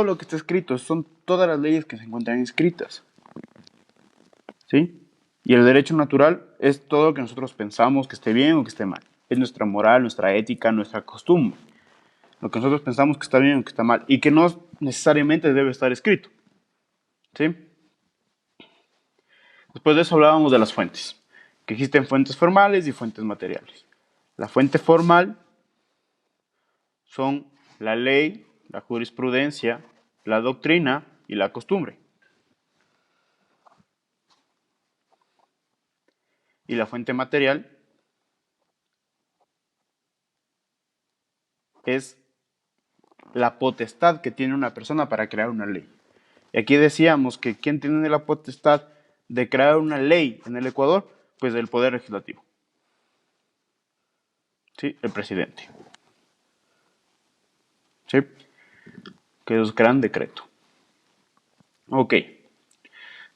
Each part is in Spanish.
todo lo que está escrito, son todas las leyes que se encuentran escritas. ¿Sí? Y el derecho natural es todo lo que nosotros pensamos que esté bien o que esté mal. Es nuestra moral, nuestra ética, nuestra costumbre. Lo que nosotros pensamos que está bien o que está mal. Y que no necesariamente debe estar escrito. ¿Sí? Después de eso hablábamos de las fuentes. Que existen fuentes formales y fuentes materiales. La fuente formal son la ley, la jurisprudencia, la doctrina y la costumbre. Y la fuente material es la potestad que tiene una persona para crear una ley. Y aquí decíamos que ¿quién tiene la potestad de crear una ley en el Ecuador? Pues el Poder Legislativo. ¿Sí? El presidente. ¿Sí? Que ellos crean decreto. Ok.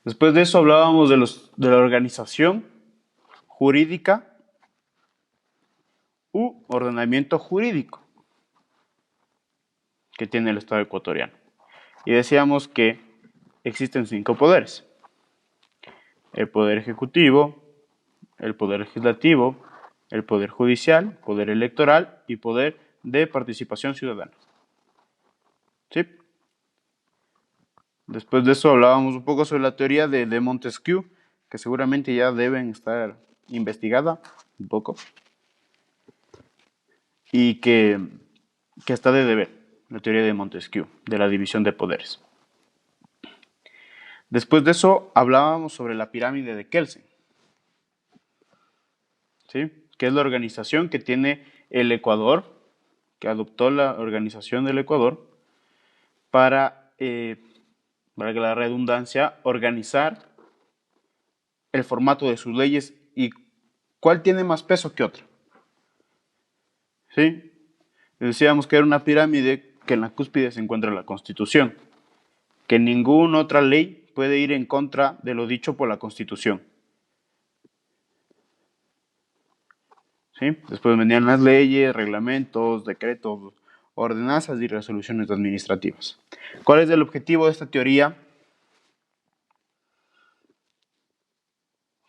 Después de eso hablábamos de la organización jurídica u ordenamiento jurídico que tiene el Estado ecuatoriano. Y decíamos que existen 5 poderes. El poder ejecutivo, el poder legislativo, el poder judicial, poder electoral y poder de participación ciudadana. ¿Sí? Después de eso hablábamos un poco sobre la teoría de Montesquieu, que seguramente ya deben estar investigada un poco, y que está de deber, la teoría de Montesquieu, de la división de poderes. Después de eso hablábamos sobre la pirámide de Kelsen, ¿sí? Que es la organización que tiene el Ecuador, que adoptó la organización del Ecuador para la redundancia, organizar el formato de sus leyes y cuál tiene más peso que otra. ¿Sí? Decíamos que era una pirámide que en la cúspide se encuentra la Constitución, que ninguna otra ley puede ir en contra de lo dicho por la Constitución. ¿Sí? Después venían las leyes, reglamentos, decretos, ordenanzas y resoluciones administrativas. ¿Cuál es el objetivo de esta teoría?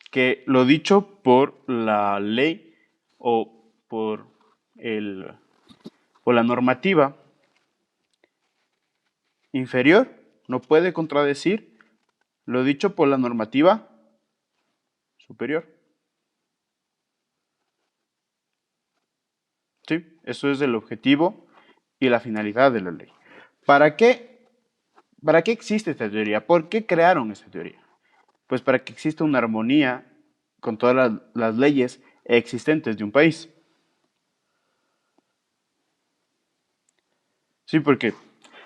Que lo dicho por la ley o por la normativa inferior no puede contradecir lo dicho por la normativa superior. ¿Sí? Eso es el objetivo y la finalidad de la ley. ¿Para qué, ¿Para qué existe esta teoría? ¿Por qué crearon esta teoría? Pues para que exista una armonía con todas las leyes existentes de un país. Sí, porque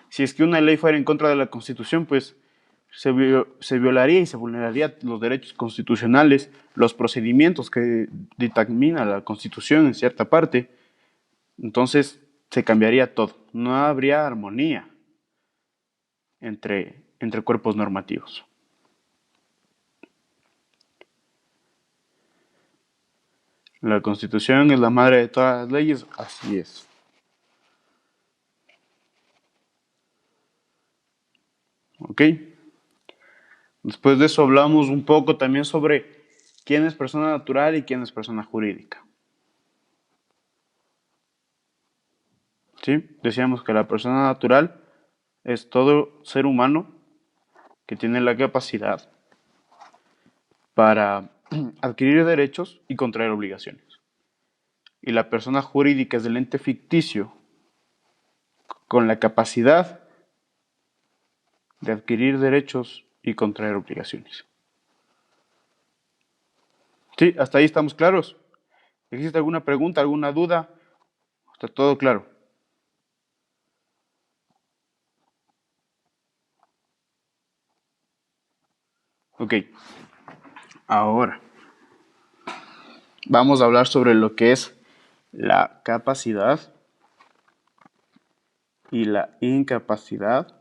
si es que una ley fuera en contra de la Constitución, pues se violaría y se vulneraría los derechos constitucionales, los procedimientos que dictamina la Constitución en cierta parte. Entonces se cambiaría todo. No habría armonía entre cuerpos normativos. La Constitución es la madre de todas las leyes, así es. ¿Ok? Después de eso hablamos un poco también sobre quién es persona natural y quién es persona jurídica. ¿Sí? Decíamos que la persona natural es todo ser humano que tiene la capacidad para adquirir derechos y contraer obligaciones. Y la persona jurídica es el ente ficticio con la capacidad de adquirir derechos y contraer obligaciones. ¿Sí? ¿Hasta ahí estamos claros? ¿Existe alguna pregunta, alguna duda? ¿Está todo claro? Ok. Ahora, vamos a hablar sobre lo que es la capacidad y la incapacidad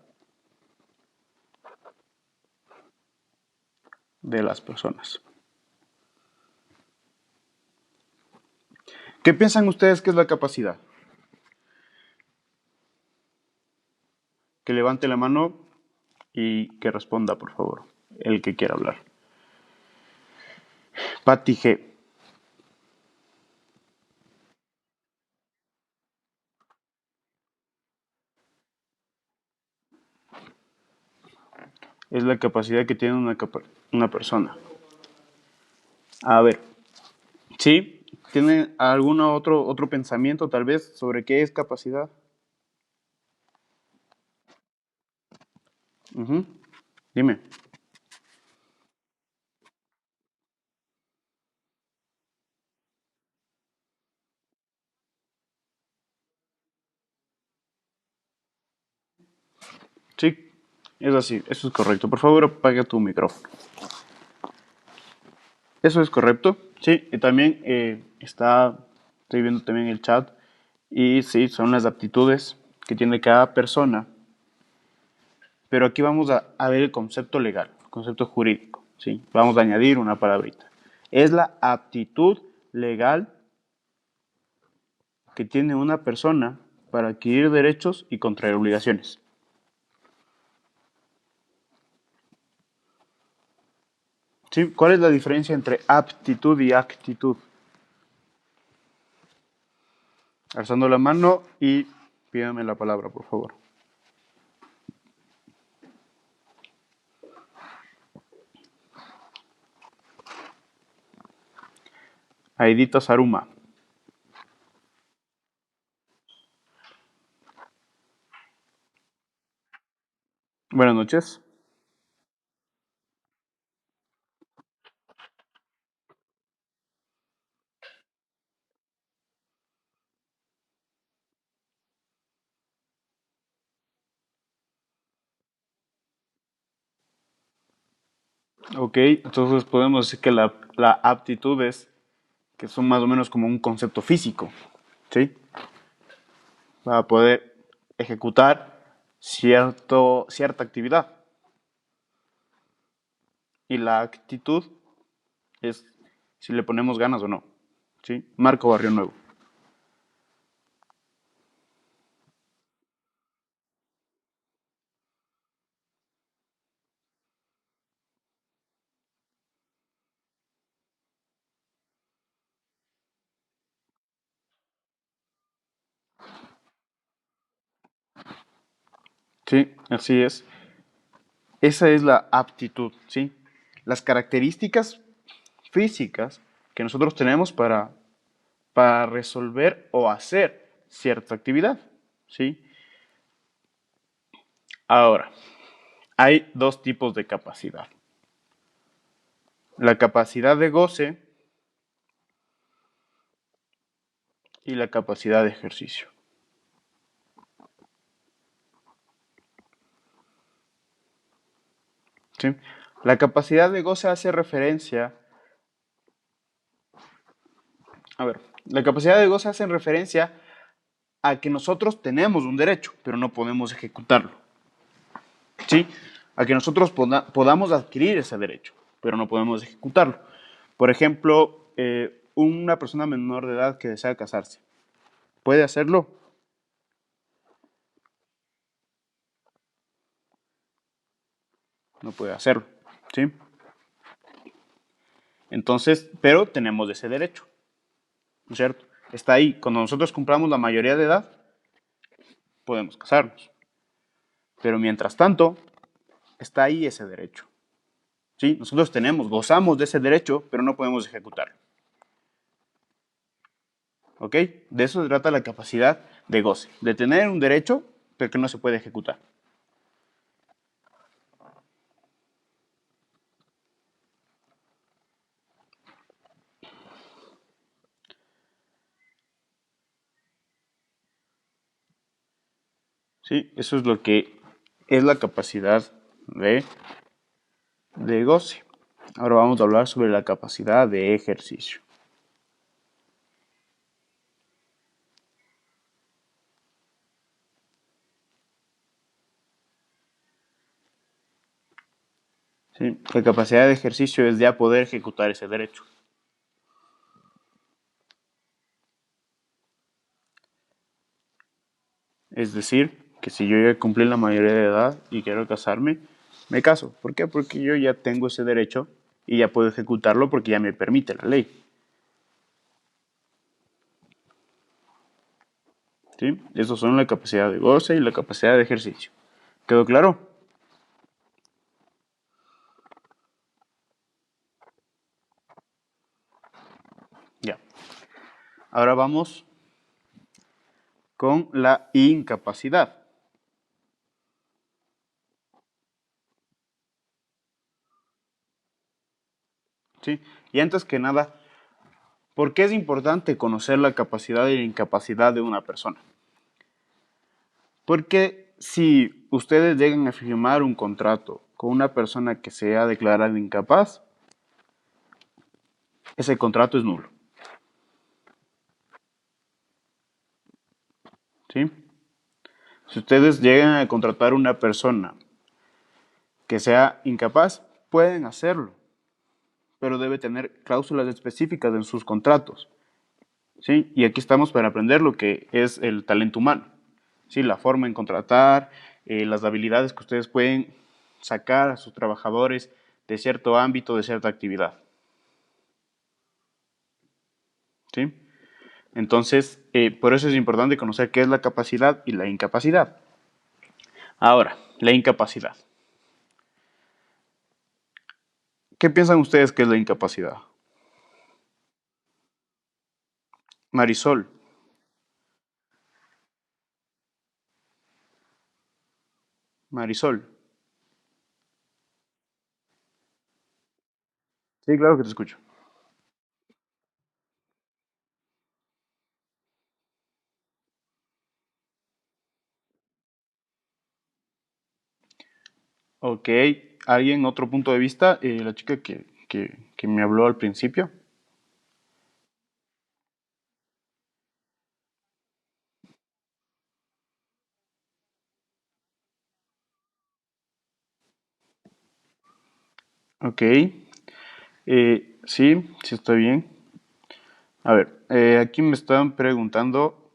de las personas. ¿Qué piensan ustedes que es la capacidad? que levante la mano y que responda, por favor, el que quiera hablar. Pati G. Es la capacidad que tiene una persona. A ver, ¿sí? ¿Tiene algún otro pensamiento tal vez sobre qué es capacidad? Ujú. Dime. Sí, es así, eso es correcto. Por favor, apaga tu micrófono. Eso es correcto, sí, y también estoy viendo también el chat, y sí, son las aptitudes que tiene cada persona, pero aquí vamos a ver el concepto legal, el concepto jurídico, sí, vamos a añadir una palabrita. Es la aptitud legal que tiene una persona para adquirir derechos y contraer obligaciones. ¿Sí? ¿Cuál es la diferencia entre aptitud y actitud? Alzando la mano y pídame la palabra, por favor. Aidita Saruma. Buenas noches. Ok, entonces podemos decir que la aptitud es que son más o menos como un concepto físico, ¿sí? Para poder ejecutar cierta actividad. Y la actitud es si le ponemos ganas o no, ¿sí? Marco Barrio Nuevo. Sí, así es. Esa es la aptitud, ¿sí? Las características físicas que nosotros tenemos para resolver o hacer cierta actividad, ¿sí? Ahora, hay dos tipos de capacidad. La capacidad de goce y la capacidad de ejercicio. ¿Sí? La capacidad de goce hace referencia, a ver, la capacidad de goce hace referencia a que nosotros tenemos un derecho, pero no podemos ejecutarlo. ¿Sí? A que nosotros podamos adquirir ese derecho, pero no podemos ejecutarlo. Por ejemplo, una persona menor de edad que desea casarse, ¿puede hacerlo? No puede hacerlo, ¿sí? Entonces, pero tenemos ese derecho, ¿no es cierto? Está ahí. Cuando nosotros cumplamos la mayoría de edad, podemos casarnos. Pero mientras tanto, está ahí ese derecho. ¿Sí? Nosotros gozamos de ese derecho, pero no podemos ejecutarlo. ¿Ok? De eso se trata la capacidad de goce. De tener un derecho, pero que no se puede ejecutar. ¿Sí? Eso es lo que es la capacidad de goce. Ahora vamos a hablar sobre la capacidad de ejercicio. ¿Sí? La capacidad de ejercicio es ya poder ejecutar ese derecho. Es decir, que si yo ya cumplí la mayoría de edad y quiero casarme, me caso. ¿Por qué? Porque yo ya tengo ese derecho y ya puedo ejecutarlo porque ya me permite la ley. ¿Sí? Esos son la capacidad de goce y la capacidad de ejercicio. ¿Quedó claro? Ya. Ahora vamos con la incapacidad. ¿Sí? Y antes que nada, ¿por qué es importante conocer la capacidad y la incapacidad de una persona? Porque si ustedes llegan a firmar un contrato con una persona que sea declarada incapaz, ese contrato es nulo. ¿Sí? Si ustedes llegan a contratar a una persona que sea incapaz, pueden hacerlo, pero debe tener cláusulas específicas en sus contratos. ¿Sí? Y aquí estamos para aprender lo que es el talento humano. ¿Sí? La forma en contratar, las habilidades que ustedes pueden sacar a sus trabajadores de cierto ámbito, de cierta actividad. ¿Sí? Entonces, por eso es importante conocer qué es la capacidad y la incapacidad. Ahora, la incapacidad. ¿Qué piensan ustedes que es la incapacidad? Marisol. Marisol. Sí, claro que te escucho. Ok. ¿Alguien otro punto de vista? La chica que me habló al principio. Ok. Sí, sí está bien. A ver, aquí me están preguntando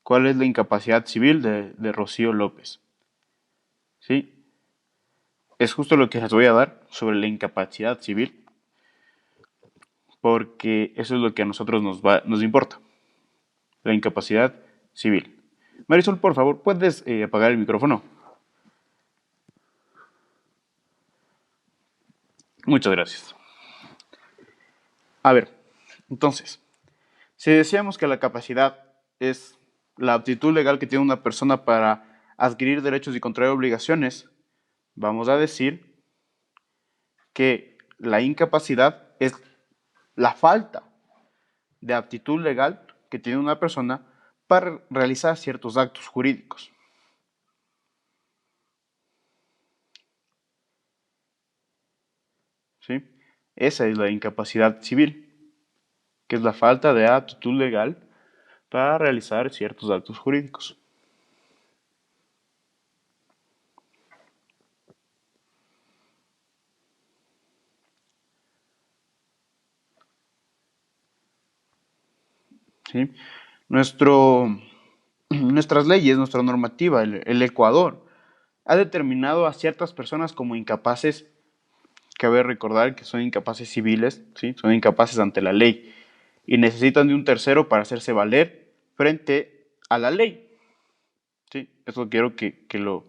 cuál es la incapacidad civil de Rocío López. Sí, es justo lo que les voy a dar sobre la incapacidad civil, porque eso es lo que a nosotros nos importa, la incapacidad civil. Marisol, por favor, ¿puedes apagar el micrófono? Muchas gracias. A ver, entonces, si decíamos que la capacidad es la aptitud legal que tiene una persona para adquirir derechos y contraer obligaciones, vamos a decir que la incapacidad es la falta de aptitud legal que tiene una persona para realizar ciertos actos jurídicos. ¿Sí? Esa es la incapacidad civil, que es la falta de aptitud legal para realizar ciertos actos jurídicos. ¿Sí? Nuestras leyes, nuestra normativa, el Ecuador, ha determinado a ciertas personas como incapaces. Cabe recordar que son incapaces civiles, ¿sí? Son incapaces ante la ley y necesitan de un tercero para hacerse valer frente a la ley. ¿Sí? Eso quiero que lo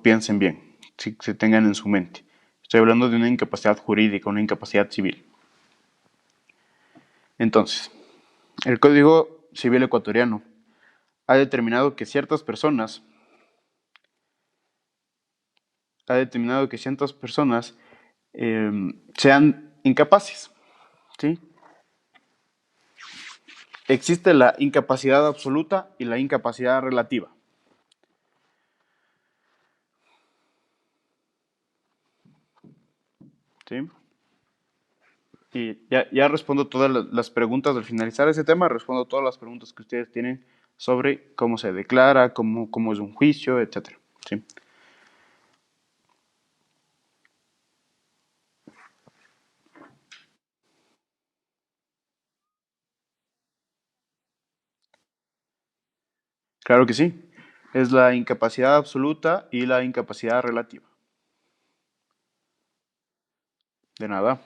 piensen bien, ¿sí? Se tengan en su mente. Estoy hablando de una incapacidad jurídica, una incapacidad civil. Entonces, el Código Civil ecuatoriano ha determinado que ciertas personas, eh, sean incapaces, ¿sí? Existe la incapacidad absoluta y la incapacidad relativa. ¿Sí? Y ya respondo todas las preguntas al finalizar ese tema, respondo todas las preguntas que ustedes tienen sobre cómo se declara, cómo es un juicio, etcétera. ¿Sí? Claro que sí. Es la incapacidad absoluta y la incapacidad relativa. De nada.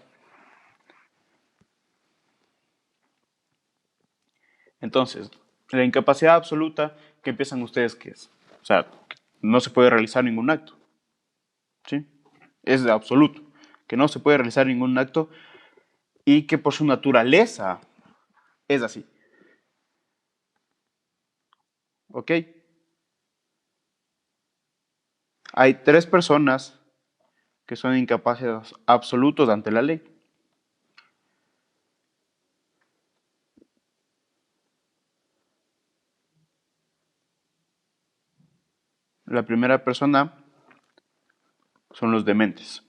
Entonces, la incapacidad absoluta, ¿qué piensan ustedes que es? O sea, no se puede realizar ningún acto. ¿Sí? Es de absoluto. Que no se puede realizar ningún acto y que por su naturaleza es así. ¿Ok? Hay tres personas que son incapaces absolutos ante la ley. La primera persona son los dementes.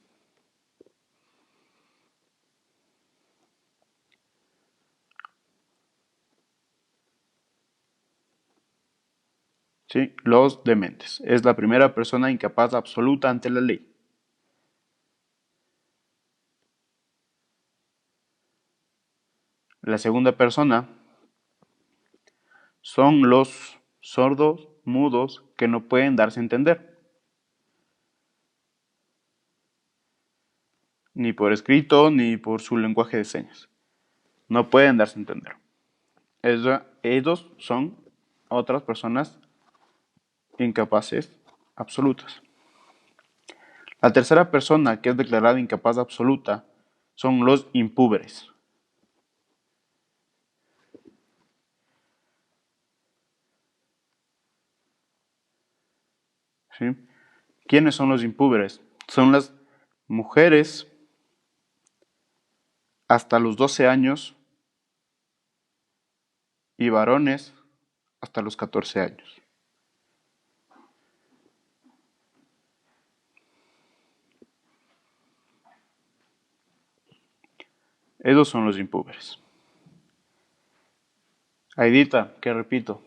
¿Sí? Los dementes. Es la primera persona incapaz absoluta ante la ley. La segunda persona son los sordos, mudos, que no pueden darse a entender. Ni por escrito, ni por su lenguaje de señas. No pueden darse a entender. Ellos son otras personas incapaces absolutas. La tercera persona que es declarada incapaz absoluta son los impúberes. ¿Sí? ¿Quiénes son los impúberes? Son las mujeres hasta los 12 años y varones hasta los 14 años. Esos son los impúberes. Aidita, que repito.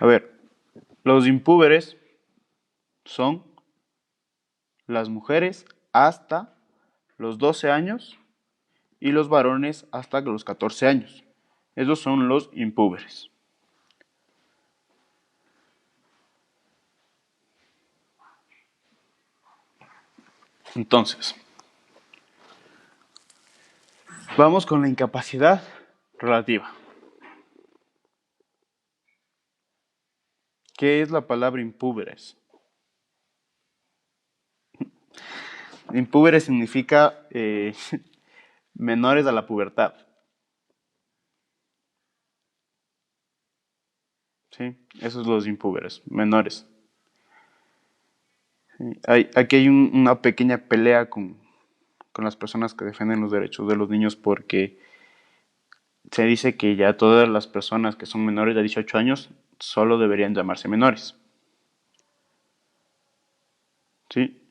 A ver, los impúberes son las mujeres hasta los 12 años y los varones hasta los 14 años. Esos son los impúberes. Entonces, vamos con la incapacidad relativa. ¿Qué es la palabra impúberes? Impúberes significa menores a la pubertad. ¿Sí? Esos son los impúberes, menores. ¿Sí? Aquí hay una pequeña pelea con las personas que defienden los derechos de los niños porque se dice que ya todas las personas que son menores de 18 años solo deberían llamarse menores. ¿Sí?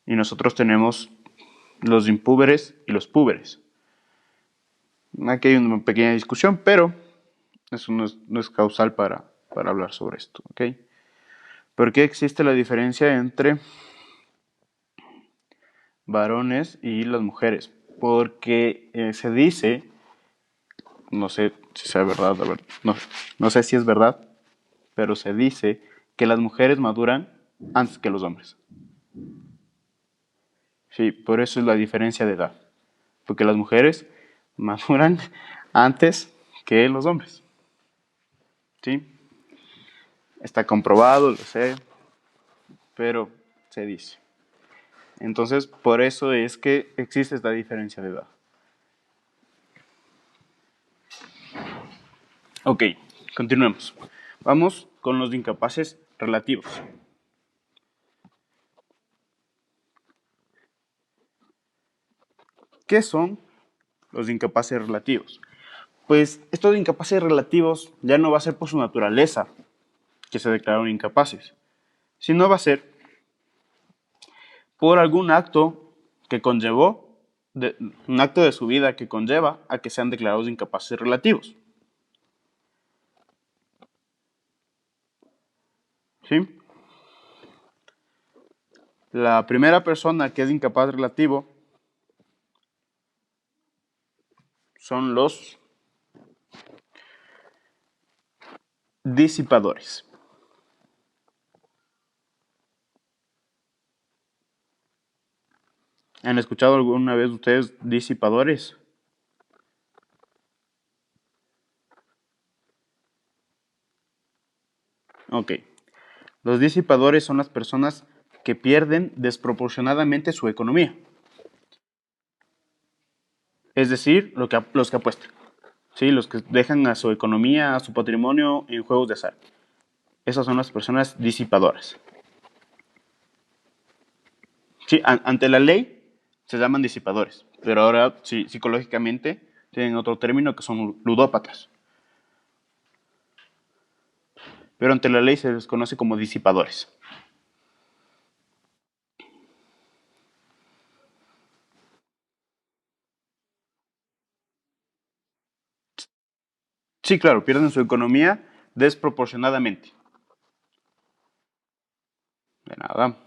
Y nosotros tenemos los impúberes y los púberes. Aquí hay una pequeña discusión, pero eso no es causal para hablar sobre esto. ¿Ok? ¿Por qué existe la diferencia entre varones y las mujeres? Porque se dice, no sé si sea verdad, no sé si es verdad, pero se dice que las mujeres maduran antes que los hombres. Sí, por eso es la diferencia de edad. Porque las mujeres maduran antes que los hombres. ¿Sí? Está comprobado, lo sé, pero se dice. Entonces, por eso es que existe esta diferencia de edad. Ok, continuemos. Vamos con los incapaces relativos. ¿Qué son los incapaces relativos? Pues estos incapaces relativos ya no va a ser por su naturaleza que se declararon incapaces, sino va a ser por algún acto que conllevó, un acto de su vida que conlleva a que sean declarados incapaces relativos. ¿Sí? La primera persona que es incapaz relativo son los disipadores. ¿Han escuchado alguna vez ustedes disipadores? Ok. Los disipadores son las personas que pierden desproporcionadamente su economía. Es decir, los que apuestan. ¿Sí? Los que dejan a su economía, a su patrimonio en juegos de azar. Esas son las personas disipadoras. Sí, ante la ley se llaman disipadores, pero ahora sí, psicológicamente tienen otro término que son ludópatas. Pero ante la ley se les conoce como disipadores. Sí, claro, pierden su economía desproporcionadamente. De nada.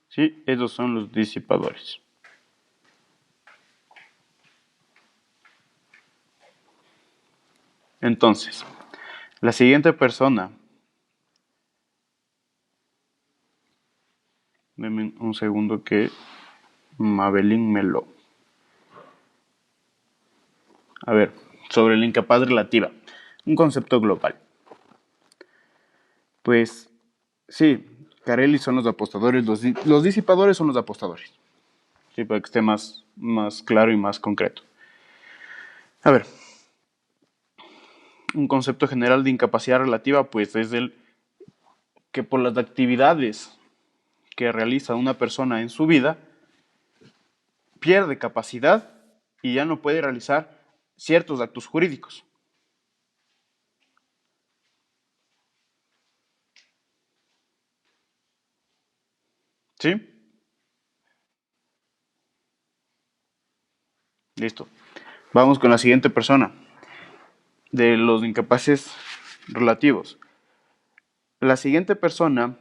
Sí, esos son los disipadores. Entonces, la siguiente persona, denme un segundo que Mabelín me lo... A ver, sobre la incapaz relativa, un concepto global. Pues sí, Carelli son los apostadores, los disipadores son los apostadores. Sí, para que esté más claro y más concreto. A ver, un concepto general de incapacidad relativa, pues es el que por las actividades que realiza una persona en su vida, pierde capacidad y ya no puede realizar ciertos actos jurídicos. ¿Sí? Listo. Vamos con la siguiente persona, de los incapaces relativos. La siguiente persona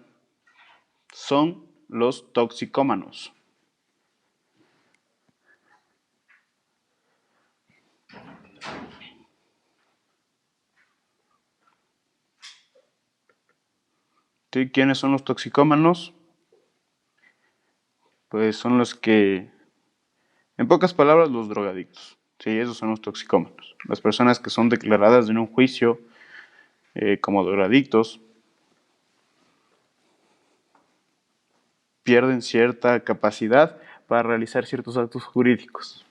son los toxicómanos. ¿Sí? ¿Quiénes son los toxicómanos? Pues son los que, en pocas palabras, los drogadictos. Sí, esos son los toxicómanos. Las personas que son declaradas en un juicio como drogadictos pierden cierta capacidad para realizar ciertos actos jurídicos.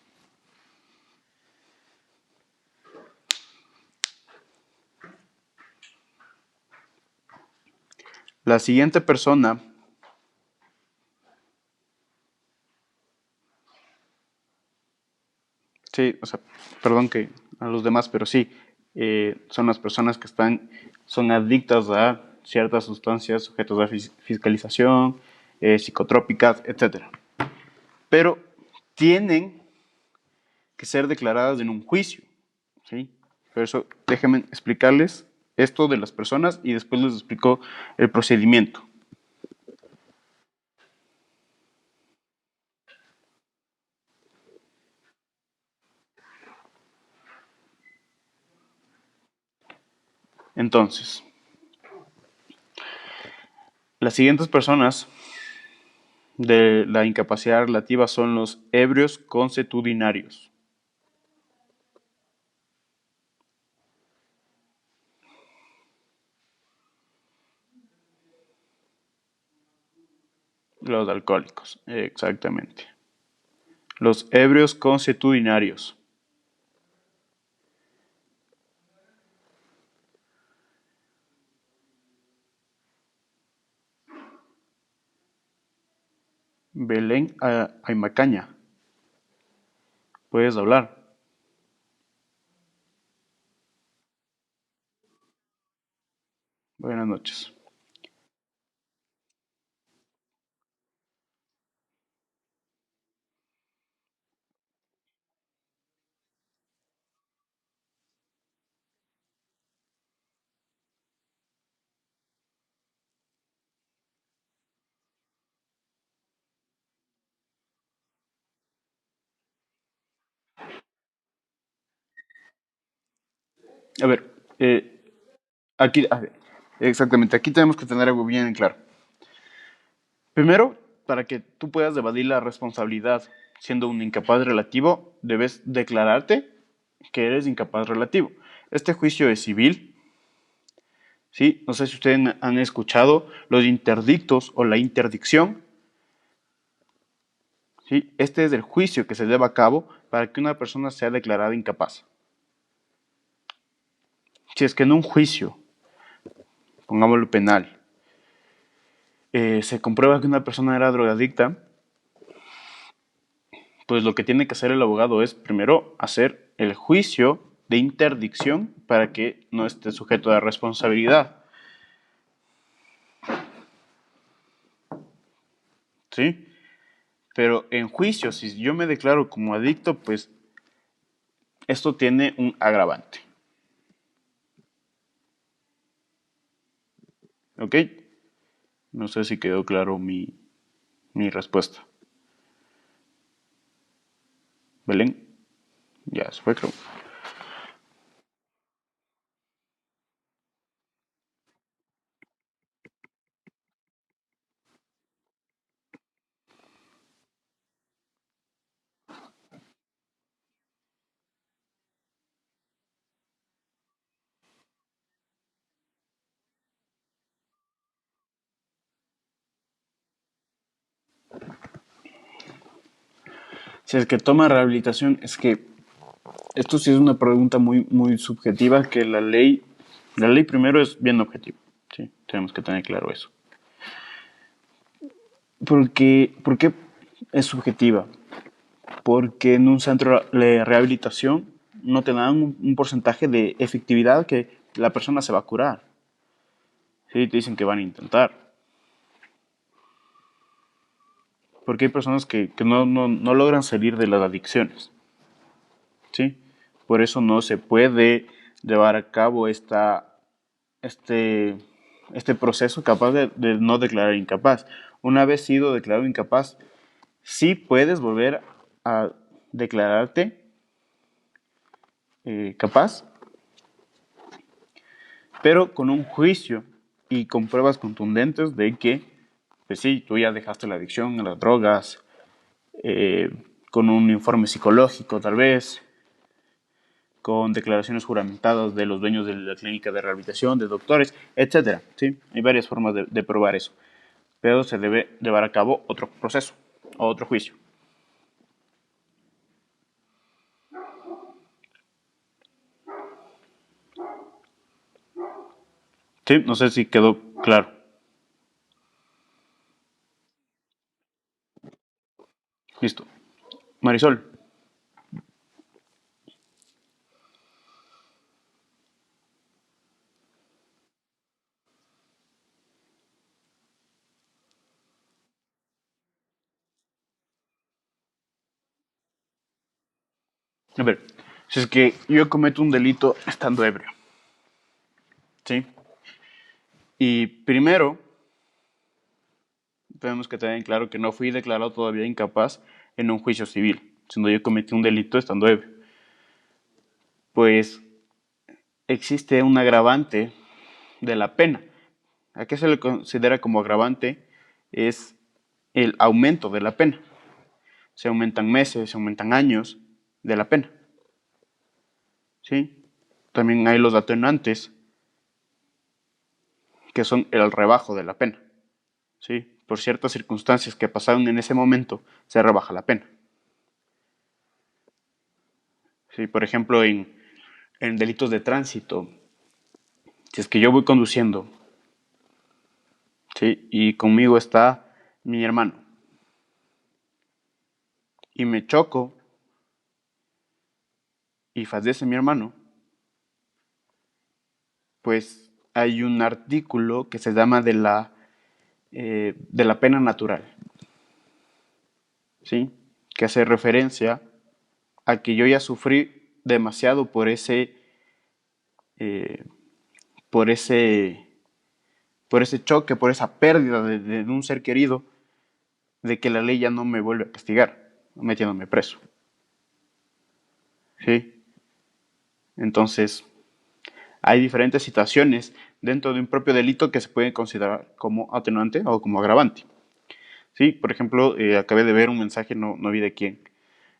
La siguiente persona, sí, o sea, perdón que a los demás, pero sí, son las personas que son adictas a ciertas sustancias sujetas a fiscalización, psicotrópicas, etcétera. Pero tienen que ser declaradas en un juicio, ¿sí? Por eso déjenme explicarles esto de las personas y después les explico el procedimiento. Entonces, las siguientes personas de la incapacidad relativa son los ebrios consuetudinarios. Los alcohólicos, exactamente. Los ebrios consuetudinarios. Belén Aymacaña. Puedes hablar. Buenas noches. A ver, aquí, a ver, exactamente, aquí tenemos que tener algo bien claro. Primero, para que tú puedas evadir la responsabilidad siendo un incapaz relativo, debes declararte que eres incapaz relativo. Este juicio es civil, ¿sí? No sé si ustedes han escuchado los interdictos o la interdicción, ¿sí? Este es el juicio que se lleva a cabo para que una persona sea declarada incapaz. Si es que en un juicio, pongámoslo penal, se comprueba que una persona era drogadicta, pues lo que tiene que hacer el abogado es primero hacer el juicio de interdicción para que no esté sujeto a responsabilidad, ¿sí? Pero en juicio, si yo me declaro como adicto, pues esto tiene un agravante, ¿ok? No sé si quedó claro mi respuesta. ¿Belén? Ya se fue, creo. Si es que toma rehabilitación, es que esto sí es una pregunta muy subjetiva que la ley primero es bien objetiva, ¿sí? Tenemos que tener claro eso. ¿Por qué es subjetiva? Porque en un centro de rehabilitación no te dan un porcentaje de efectividad que la persona se va a curar. Sí, te dicen que van a intentar. Porque hay personas que no logran salir de las adicciones. ¿Sí? Por eso no se puede llevar a cabo este, este proceso capaz de no declarar incapaz. Una vez sido declarado incapaz, sí puedes volver a declararte capaz, pero con un juicio y con pruebas contundentes de que, pues sí, tú ya dejaste la adicción a las drogas, eh, con un informe psicológico tal vez, con declaraciones juramentadas de los dueños de la clínica de rehabilitación, de doctores, etcétera. ¿Sí? Hay varias formas de probar eso, pero se debe llevar a cabo otro proceso, otro juicio. ¿Sí? No sé si quedó claro. Listo. Marisol, a ver, si es que yo cometo un delito estando ebrio, ¿sí? Y primero, tenemos que tener en claro que no fui declarado todavía incapaz en un juicio civil, sino yo cometí un delito estando ebrio. Pues existe un agravante de la pena. ¿A qué se le considera como agravante? Es el aumento de la pena. Se aumentan meses, se aumentan años de la pena. ¿Sí? También hay los atenuantes, que son el rebajo de la pena. ¿Sí? Por ciertas circunstancias que pasaron en ese momento, se rebaja la pena. ¿Sí? Por ejemplo, en delitos de tránsito, si es que yo voy conduciendo, ¿sí? Y conmigo está mi hermano, y me choco y fallece mi hermano, pues hay un artículo que se llama de la pena natural, ¿sí? Que hace referencia a que yo ya sufrí demasiado eh, por ese, por ese choque, por esa pérdida de un ser querido, de que la ley ya no me vuelve a castigar, metiéndome preso, ¿sí? Entonces, hay diferentes situaciones dentro de un propio delito que se pueden considerar como atenuante o como agravante. Sí, por ejemplo, acabé de ver un mensaje, no vi de quién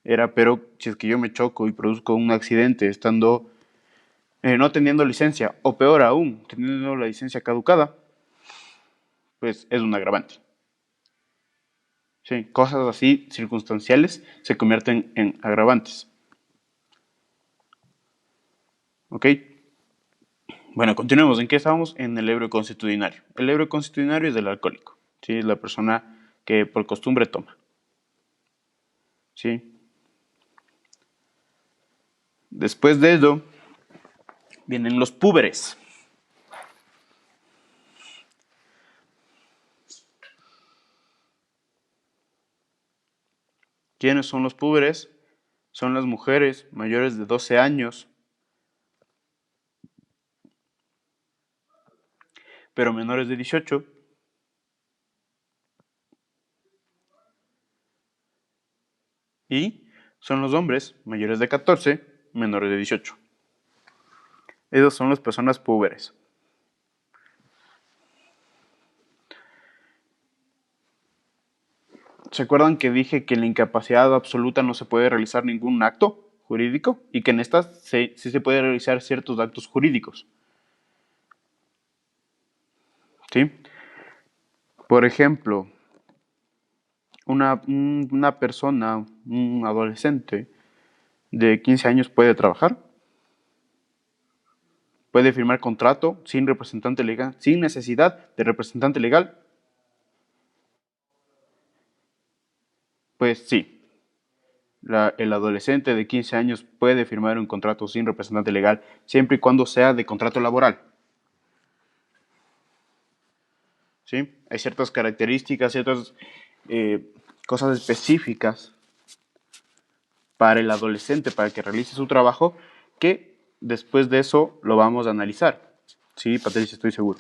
era, pero si es que yo me choco y produzco un accidente estando no teniendo licencia, o peor aún, teniendo la licencia caducada, pues es un agravante. Sí, cosas así circunstanciales se convierten en agravantes. ¿Ok? Bueno, continuemos. ¿En qué estábamos? En el ebrio constitucionario. El ebrio constitucionario es del alcohólico. ¿Sí? Es la persona que por costumbre toma. ¿Sí? Después de ello, vienen los púberes. ¿Quiénes son los púberes? Son las mujeres mayores de 12 años, pero menores de 18. Y son los hombres mayores de 14, menores de 18. Esas son las personas púberes. ¿Se acuerdan que dije que en la incapacidad absoluta no se puede realizar ningún acto jurídico? Y que en estas sí se puede realizar ciertos actos jurídicos. ¿Sí? Por ejemplo, una persona, un adolescente de 15 años puede trabajar, puede firmar contrato sin representante legal, sin necesidad de representante legal. Pues sí, el adolescente de 15 años puede firmar un contrato sin representante legal siempre y cuando sea de contrato laboral. ¿Sí? Hay ciertas características, ciertas eh, cosas específicas para el adolescente, para que realice su trabajo, que después de eso lo vamos a analizar. Sí, Patricia, estoy seguro.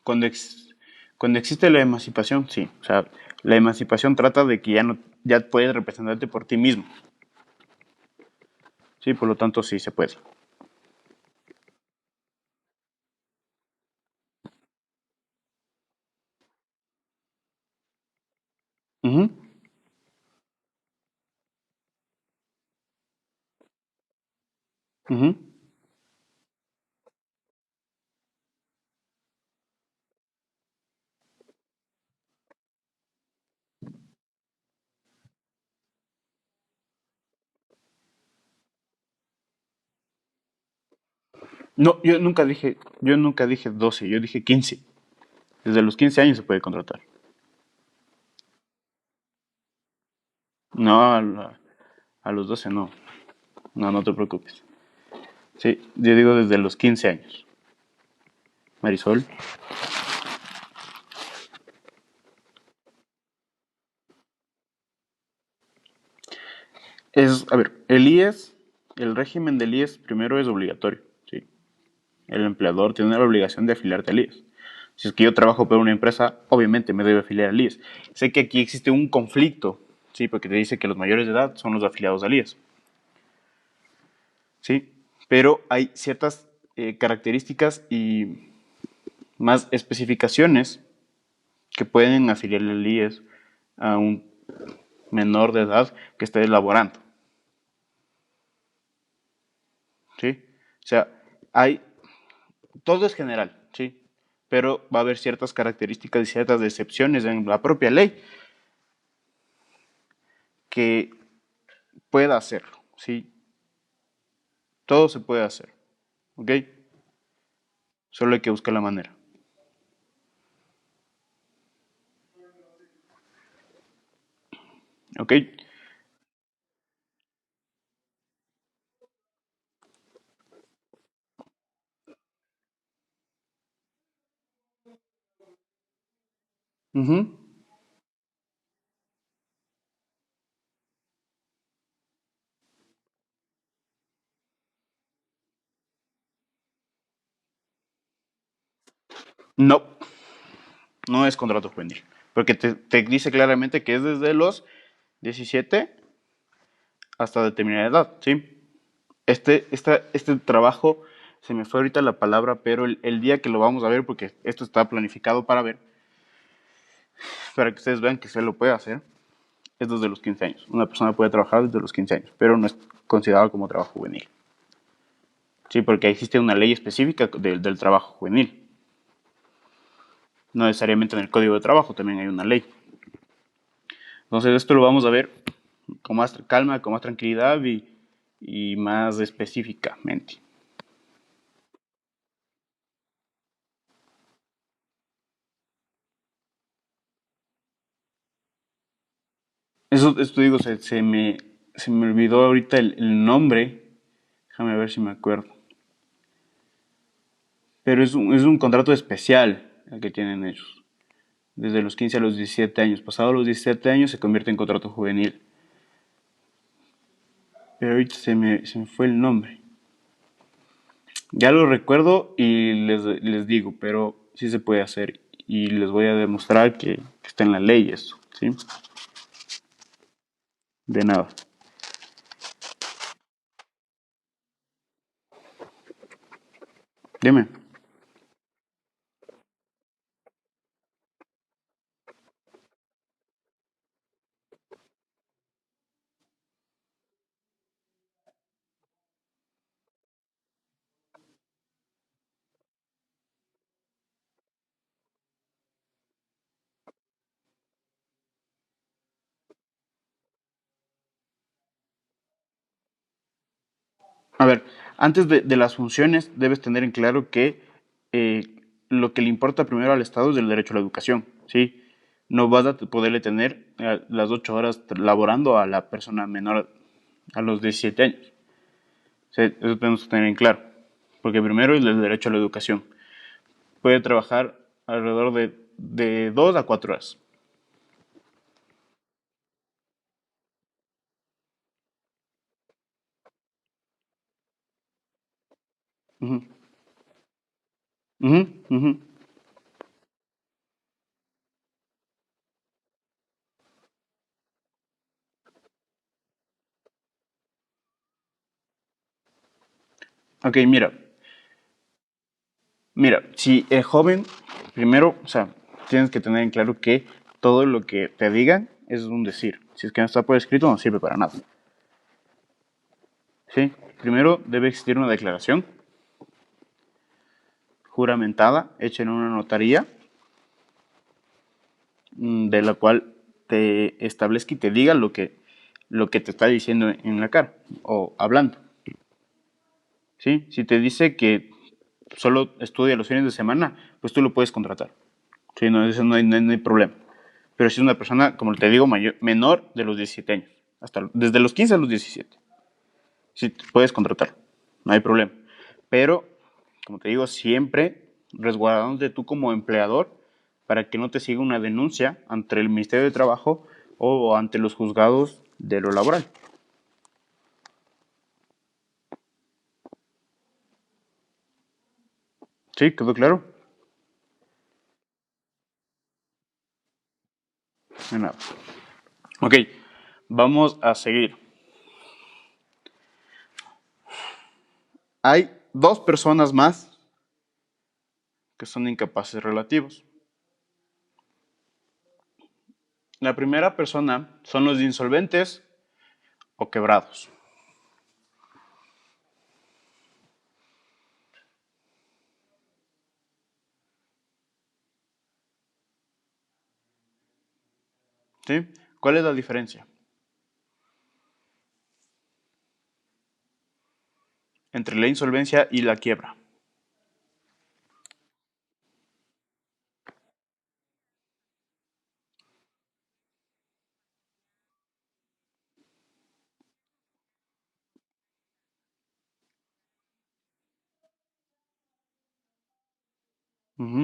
Cuando, cuando existe la emancipación, sí. O sea, la emancipación trata de que ya, no, ya puedes representarte por ti mismo. Sí, por lo tanto, sí se puede. Uh -huh. Uh -huh. No, yo nunca dije 12, yo dije 15. Desde los 15 años se puede contratar. No, a los 12 no. No, no te preocupes. Sí, yo digo desde los 15 años. Marisol. A ver, el IES, el régimen del IES primero es obligatorio. ¿Sí? El empleador tiene la obligación de afiliarte al IES. Si es que yo trabajo para una empresa, obviamente me debe afiliar al IES. Sé que aquí existe un conflicto, ¿sí? Porque te dice que los mayores de edad son los afiliados al IES. ¿Sí? Pero hay ciertas características y más especificaciones que pueden afiliarle al IES a un menor de edad que esté elaborando. ¿Sí? O sea, hay, todo es general, ¿sí? Pero va a haber ciertas características y ciertas excepciones en la propia ley que pueda hacerlo, ¿sí? Todo se puede hacer, ¿ok? Solo hay que buscar la manera, ¿ok? Uh -huh. No, no es contrato juvenil. Porque te dice claramente que es desde los 17 hasta determinada edad, ¿sí? Este trabajo, se me fue ahorita la palabra, pero el día que lo vamos a ver, porque esto está planificado para ver, para que ustedes vean que se lo puede hacer, es desde los 15 años. Una persona puede trabajar desde los 15 años, pero no es considerado como trabajo juvenil. Sí, porque existe una ley específica del trabajo juvenil. No necesariamente en el Código de Trabajo también hay una ley. Entonces esto lo vamos a ver con más calma, con más tranquilidad y más específicamente. Esto digo, se me olvidó ahorita el nombre. Déjame ver si me acuerdo. Pero es un contrato especial el que tienen ellos. Desde los 15 a los 17 años. Pasados los 17 años se convierte en contrato juvenil. Pero ahorita se me fue el nombre. Ya lo recuerdo y les digo, pero sí se puede hacer. Y les voy a demostrar que está en la ley eso. ¿Sí? De nada. Dime. A ver, antes de las funciones debes tener en claro que eh, lo que le importa primero al Estado es el derecho a la educación, ¿sí? No vas a poderle tener las 8 horas laborando a la persona menor a los 17 años. O sea, eso tenemos que tener en claro, porque primero es el derecho a la educación. Puede trabajar alrededor de 2 a 4 horas. Ujú, ujú, ujú. Ok, mira, si el joven, primero, o sea, tienes que tener en claro que todo lo que te digan es un decir. Si es que no está por escrito, no sirve para nada. ¿Sí? Primero debe existir una declaración juramentada, hecha en una notaría, de la cual te establezca y te diga lo que te está diciendo en la cara o hablando. ¿Sí? Si te dice que solo estudia los fines de semana, pues tú lo puedes contratar. Sí, no, eso no hay problema. Pero si es una persona, como te digo, menor de los 17 años, desde los 15 a los 17, sí puedes contratar, no hay problema. Pero, como te digo, siempre resguardándote tú como empleador para que no te siga una denuncia ante el Ministerio de Trabajo o ante los juzgados de lo laboral. ¿Sí? ¿Quedó claro? De nada. Ok, vamos a seguir. Hay dos personas más que son incapaces relativos. La primera persona son los insolventes o quebrados. ¿Sí? ¿Cuál es la diferencia entre la insolvencia y la quiebra? Ujú.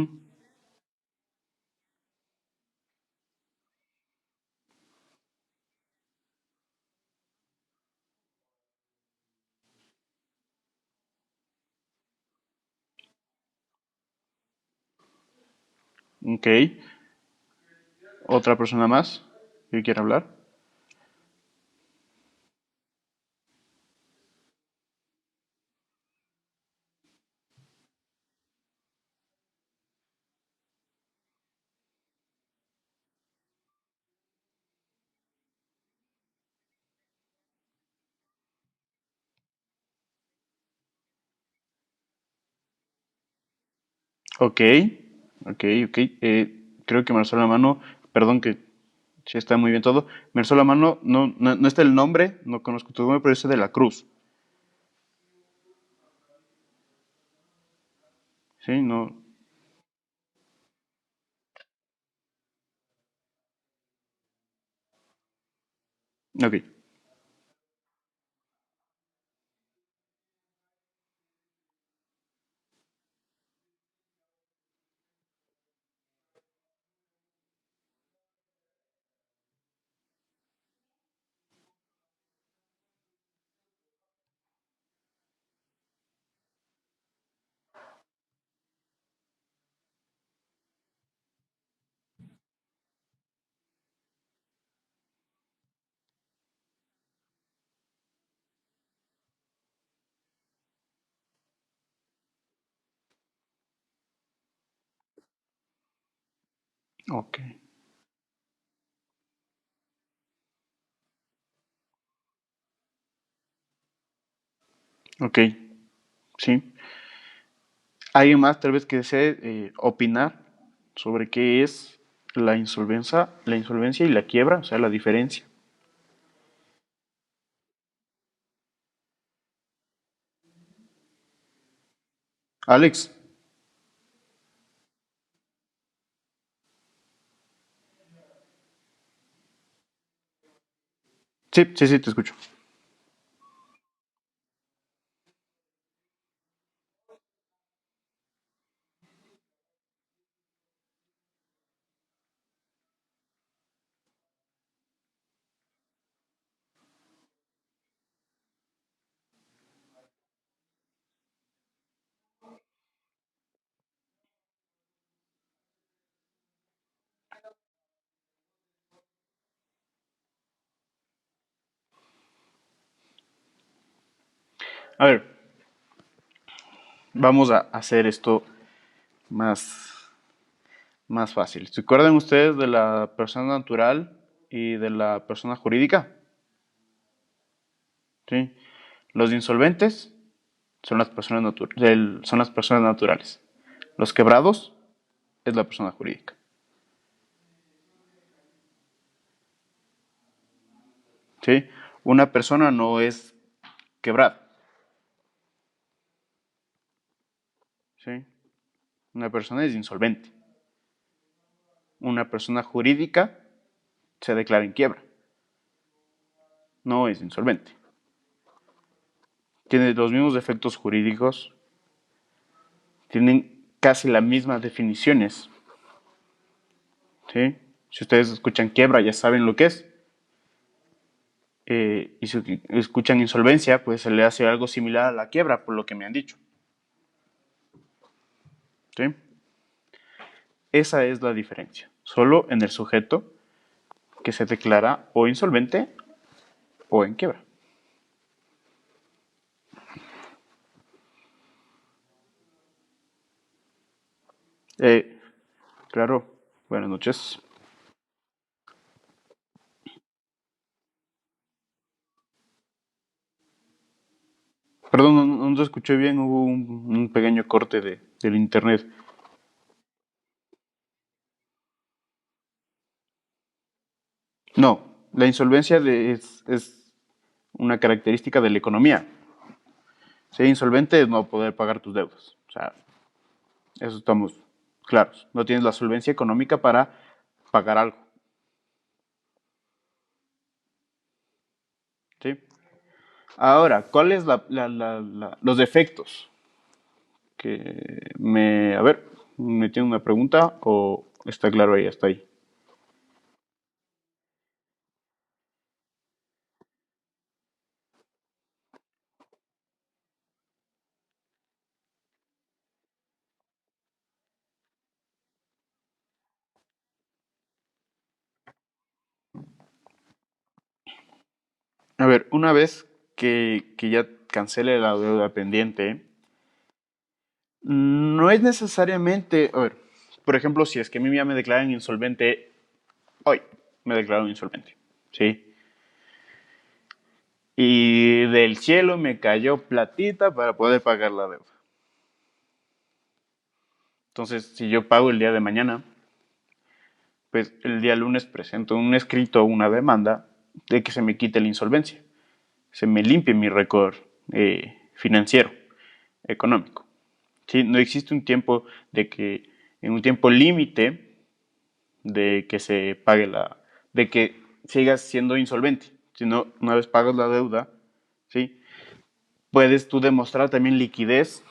Ok. ¿Otra persona más que quiera hablar? Ok, ok. Creo que me alzó la mano. Perdón que sí está muy bien todo. Me alzó la mano. No está el nombre. No conozco tu nombre, pero es de la Cruz. Sí, no. Ok, ok, ok. Sí. ¿Alguien más tal vez que desee opinar sobre qué es la insolvencia y la quiebra? O sea, la diferencia. Alex. Sí, te escucho. A ver, vamos a hacer esto más, más fácil. ¿Se acuerdan ustedes de la persona natural y de la persona jurídica? ¿Sí? Los insolventes son las personas, son las personas naturales. Los quebrados es la persona jurídica. ¿Sí? Una persona no es quebrada. ¿Sí? Una persona es insolvente. Una persona jurídica se declara en quiebra. No es insolvente. Tiene los mismos efectos jurídicos, tienen casi las mismas definiciones. ¿Sí? Si ustedes escuchan quiebra, ya saben lo que es. Y si escuchan insolvencia, pues se le hace algo similar a la quiebra, por lo que me han dicho. ¿Sí? Esa es la diferencia. Solo en el sujeto que se declara o insolvente o en quiebra. Eh, claro, buenas noches. Perdón, no te escuché bien, hubo un pequeño corte del internet. No, la insolvencia es una característica de la economía. Ser insolvente es no poder pagar tus deudas. O sea, eso estamos claros. No tienes la solvencia económica para pagar algo. ¿Sí? Ahora, ¿cuáles los defectos? A ver, ¿me tiene una pregunta o está claro ahí, hasta ahí? A ver, una vez que ya cancele la deuda pendiente, no es necesariamente, a ver, por ejemplo, si es que a mí ya me declaran insolvente, hoy me declararon insolvente, ¿sí? Y del cielo me cayó platita para poder pagar la deuda. Entonces, si yo pago el día de mañana, pues el día lunes presento un escrito o una demanda de que se me quite la insolvencia, se me limpie mi récord financiero, económico. ¿Sí? No existe un tiempo de que, en un tiempo límite de que se pague de que sigas siendo insolvente. Si no, una vez pagas la deuda, ¿sí? Puedes tú demostrar también liquidez,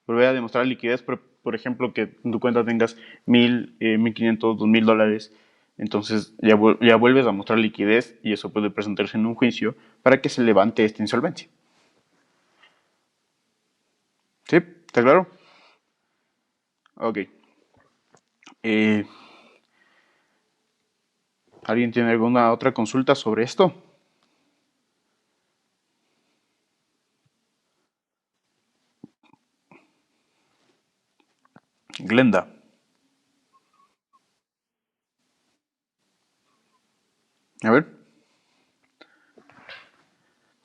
volver a demostrar liquidez, por ejemplo, que en tu cuenta tengas 1,500, $2,000, entonces ya vuelves a mostrar liquidez y eso puede presentarse en un juicio para que se levante esta insolvencia. ¿Sí? ¿Está claro? Ok. Eh, ¿Alguien tiene alguna otra consulta sobre esto? Glenda, a ver,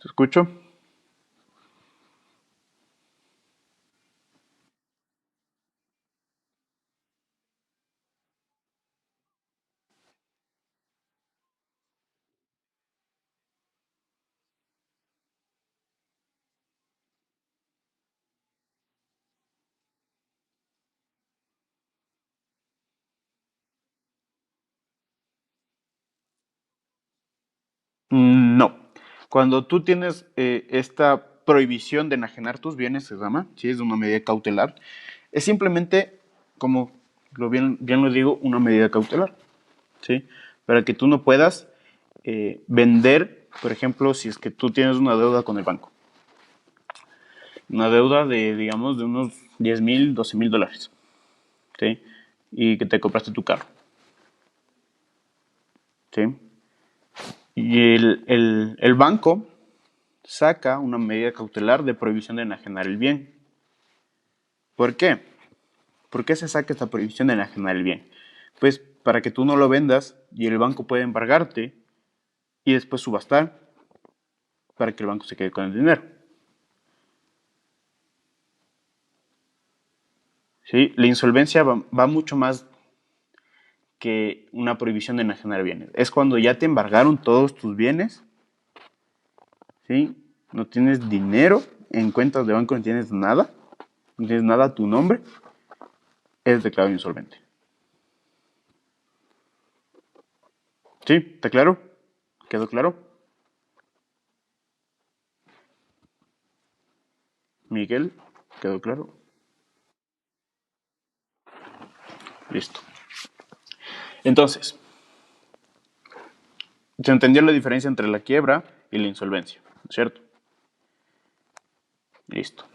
¿te escucho? No. Cuando tú tienes esta prohibición de enajenar tus bienes, se llama, si es una medida cautelar, es simplemente, como bien lo digo, una medida cautelar, ¿sí? Para que tú no puedas vender, por ejemplo, si es que tú tienes una deuda con el banco, una deuda de, digamos, de unos 10,000, $12,000, ¿sí? Y que te compraste tu carro, ¿sí? Y el banco saca una medida cautelar de prohibición de enajenar el bien. ¿Por qué? ¿Por qué se saca esta prohibición de enajenar el bien? Pues para que tú no lo vendas y el banco pueda embargarte y después subastar para que el banco se quede con el dinero. ¿Sí? La insolvencia va mucho más que una prohibición de enajenar bienes. Es cuando ya te embargaron todos tus bienes, ¿sí? No tienes dinero en cuentas de banco, no tienes nada a tu nombre, es declarado insolvente. ¿Sí? ¿Está claro? ¿Quedó claro? Miguel, ¿quedó claro? Listo. Entonces, se entendió la diferencia entre la quiebra y la insolvencia, ¿cierto? Listo.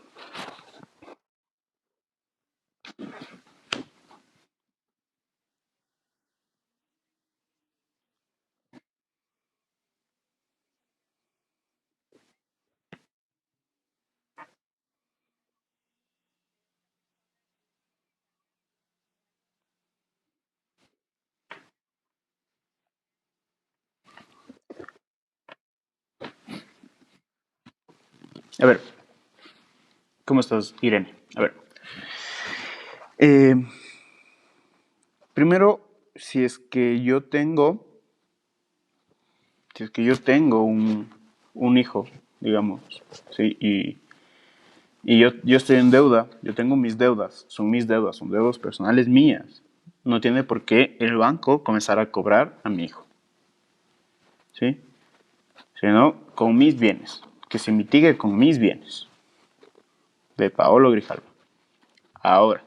A ver, ¿cómo estás, Irene? A ver, eh, primero, si es que yo tengo un hijo, digamos, ¿sí? Y yo estoy en deuda, yo tengo mis deudas, son deudas personales mías. No tiene por qué el banco comenzar a cobrar a mi hijo, ¿sí? Sino con mis bienes, que se mitigue con mis bienes, de Paolo Grijalva. Ahora,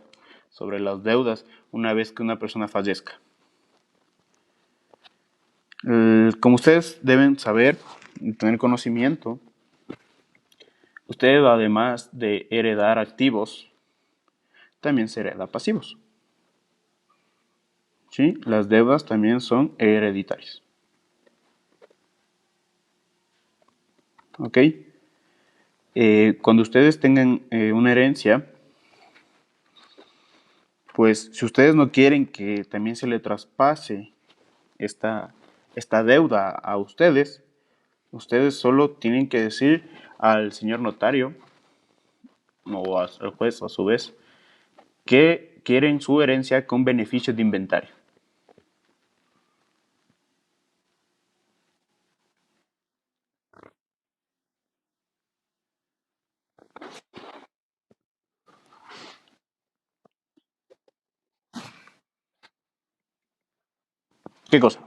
sobre las deudas, una vez que una persona fallezca. Como ustedes deben saber y tener conocimiento, usted además de heredar activos, también se hereda pasivos. ¿Sí? Las deudas también son hereditarias. ¿ok? Cuando ustedes tengan una herencia, pues si ustedes no quieren que también se le traspase esta, esta deuda a ustedes, ustedes solo tienen que decir al señor notario o al juez a su vez que quieren su herencia con beneficio de inventario. ¿Qué cosa?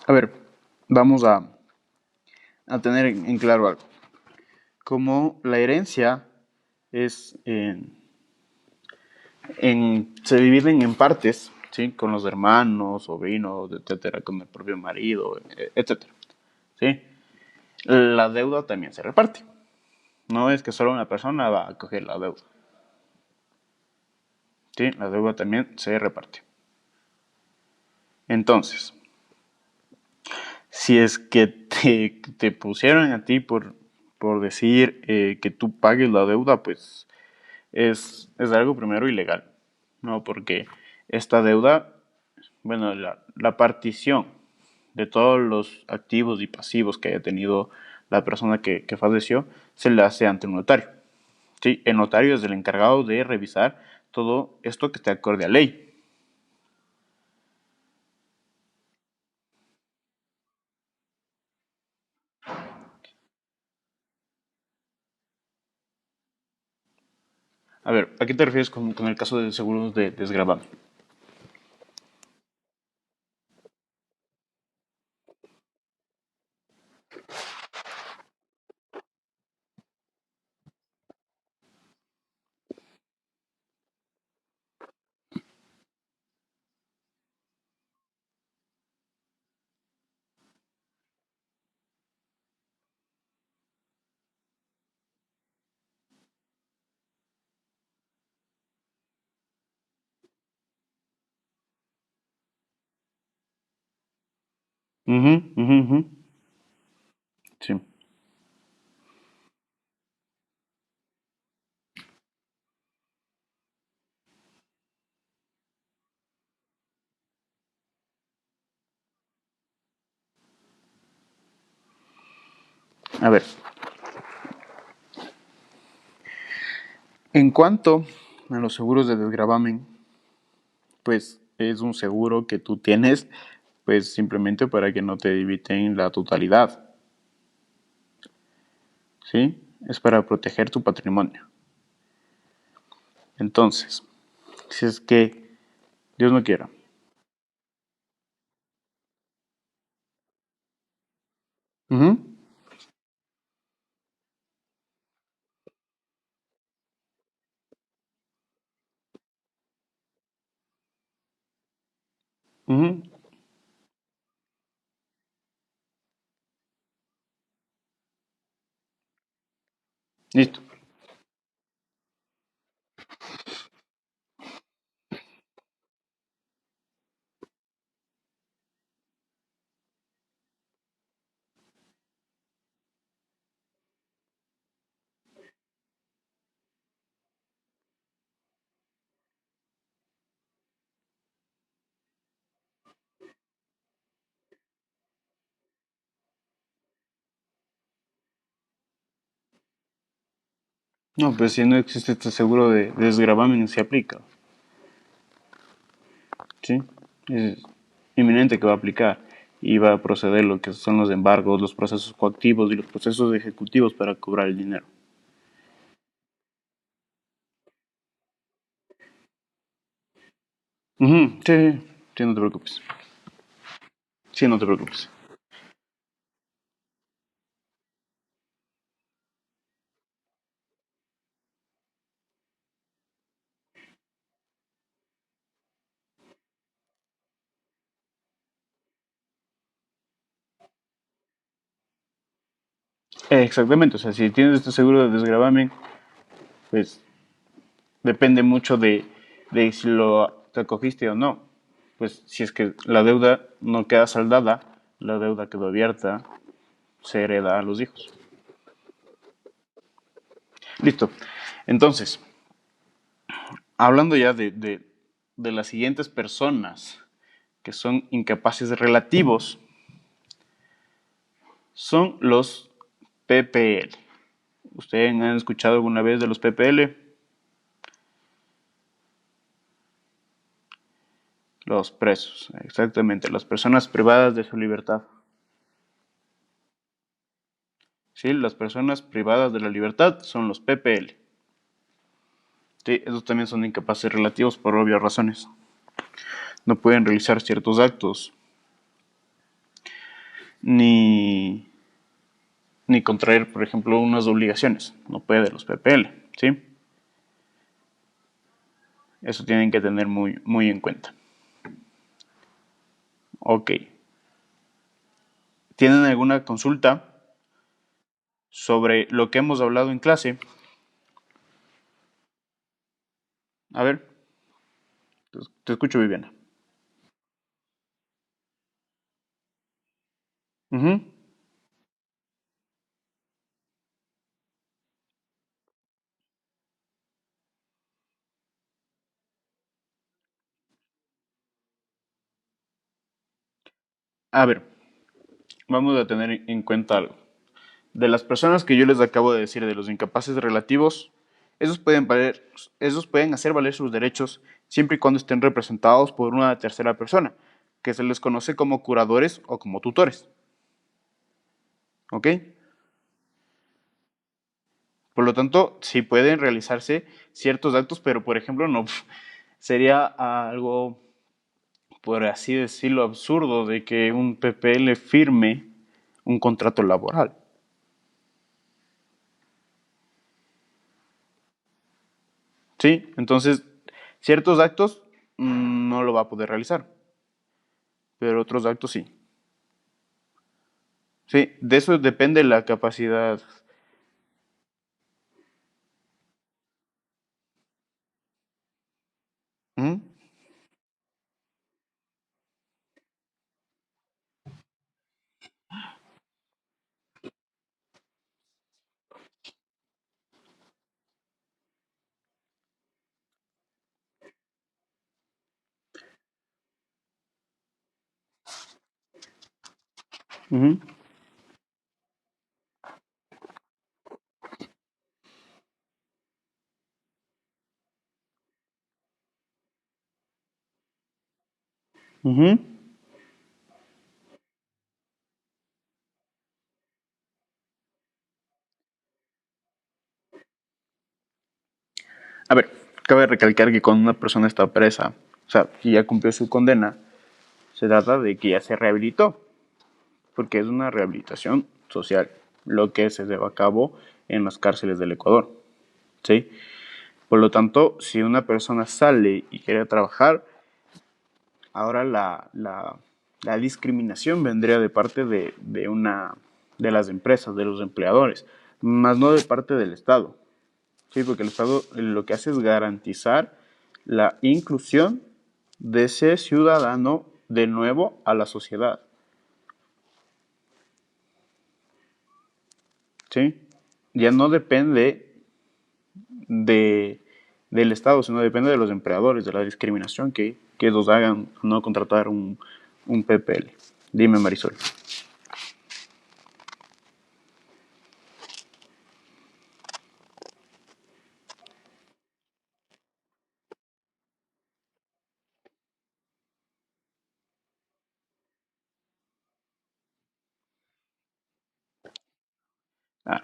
A ver, vamos a tener en claro algo. Como la herencia es se dividen en partes, ¿sí? Con los hermanos, sobrinos, etcétera, con el propio marido, etcétera, ¿sí? La deuda también se reparte. No es que solo una persona va a coger la deuda, ¿sí? La deuda también se reparte. Entonces, si es que te pusieron a ti por decir que tú pagues la deuda, pues es algo primero ilegal, ¿no? Porque esta deuda, bueno, la partición de todos los activos y pasivos que haya tenido la persona que falleció, se le hace ante un notario. Sí, el notario es el encargado de revisar todo esto que esté acorde a ley. A ver, ¿a qué te refieres con el caso de seguros de desgravamen? Ujú, ujú, ujú. Sí. A ver, en cuanto a los seguros de desgravamen, pues es un seguro que tú tienes, pues simplemente para que no te debiten la totalidad, ¿sí? Es para proteger tu patrimonio. Entonces, si es que Dios no quiera. Ujú, ujú, listo. No, pues si no existe este seguro de desgravamen, se aplica, ¿sí? Es inminente que va a aplicar y va a proceder lo que son los embargos, los procesos coactivos y los procesos ejecutivos para cobrar el dinero. Ujú, sí, sí, sí, no te preocupes. Sí, no te preocupes. Exactamente, o sea, si tienes este seguro de desgravamen, pues depende mucho de si lo te acogiste o no. Pues si es que la deuda no queda saldada, la deuda quedó abierta, se hereda a los hijos. Listo. Entonces, hablando ya de las siguientes personas que son incapaces relativos, son los PPL. ¿Ustedes han escuchado alguna vez de los PPL? Los presos, exactamente, las personas privadas de su libertad. Sí, las personas privadas de la libertad son los PPL. Sí, esos también son incapaces relativos por obvias razones. No pueden realizar ciertos actos ni, ni contraer, por ejemplo, unas obligaciones. No puede los PPL, ¿sí? Eso tienen que tener muy en cuenta. Ok. ¿Tienen alguna consulta sobre lo que hemos hablado en clase? A ver, te escucho, Viviana. Ujú. A ver, vamos a tener en cuenta algo. De las personas que yo les acabo de decir, de los incapaces relativos, esos pueden hacer valer sus derechos siempre y cuando estén representados por una tercera persona, que se les conoce como curadores o como tutores. ¿Ok? Por lo tanto, sí pueden realizarse ciertos actos, pero por ejemplo, no sería algo, por así decirlo, absurdo de que un PPL firme un contrato laboral. ¿Sí? Entonces, ciertos actos no lo va a poder realizar, pero otros actos sí. Sí, de eso depende la capacidad. ¿Mm? Ujú, ujú. A ver, cabe recalcar que cuando una persona está presa, o sea, que ya cumplió su condena, se trata de que ya se rehabilitó, porque es una rehabilitación social, lo que se lleva a cabo en las cárceles del Ecuador. ¿Sí? Por lo tanto, si una persona sale y quiere trabajar, ahora la discriminación vendría de parte de las empresas, de los empleadores, más no de parte del Estado. Sí, porque el Estado lo que hace es garantizar la inclusión de ese ciudadano de nuevo a la sociedad. ¿Sí? Ya no depende de, del Estado, sino depende de los empleadores, de la discriminación que ellos hagan no contratar un PPL. Dime, Marisol. Ah,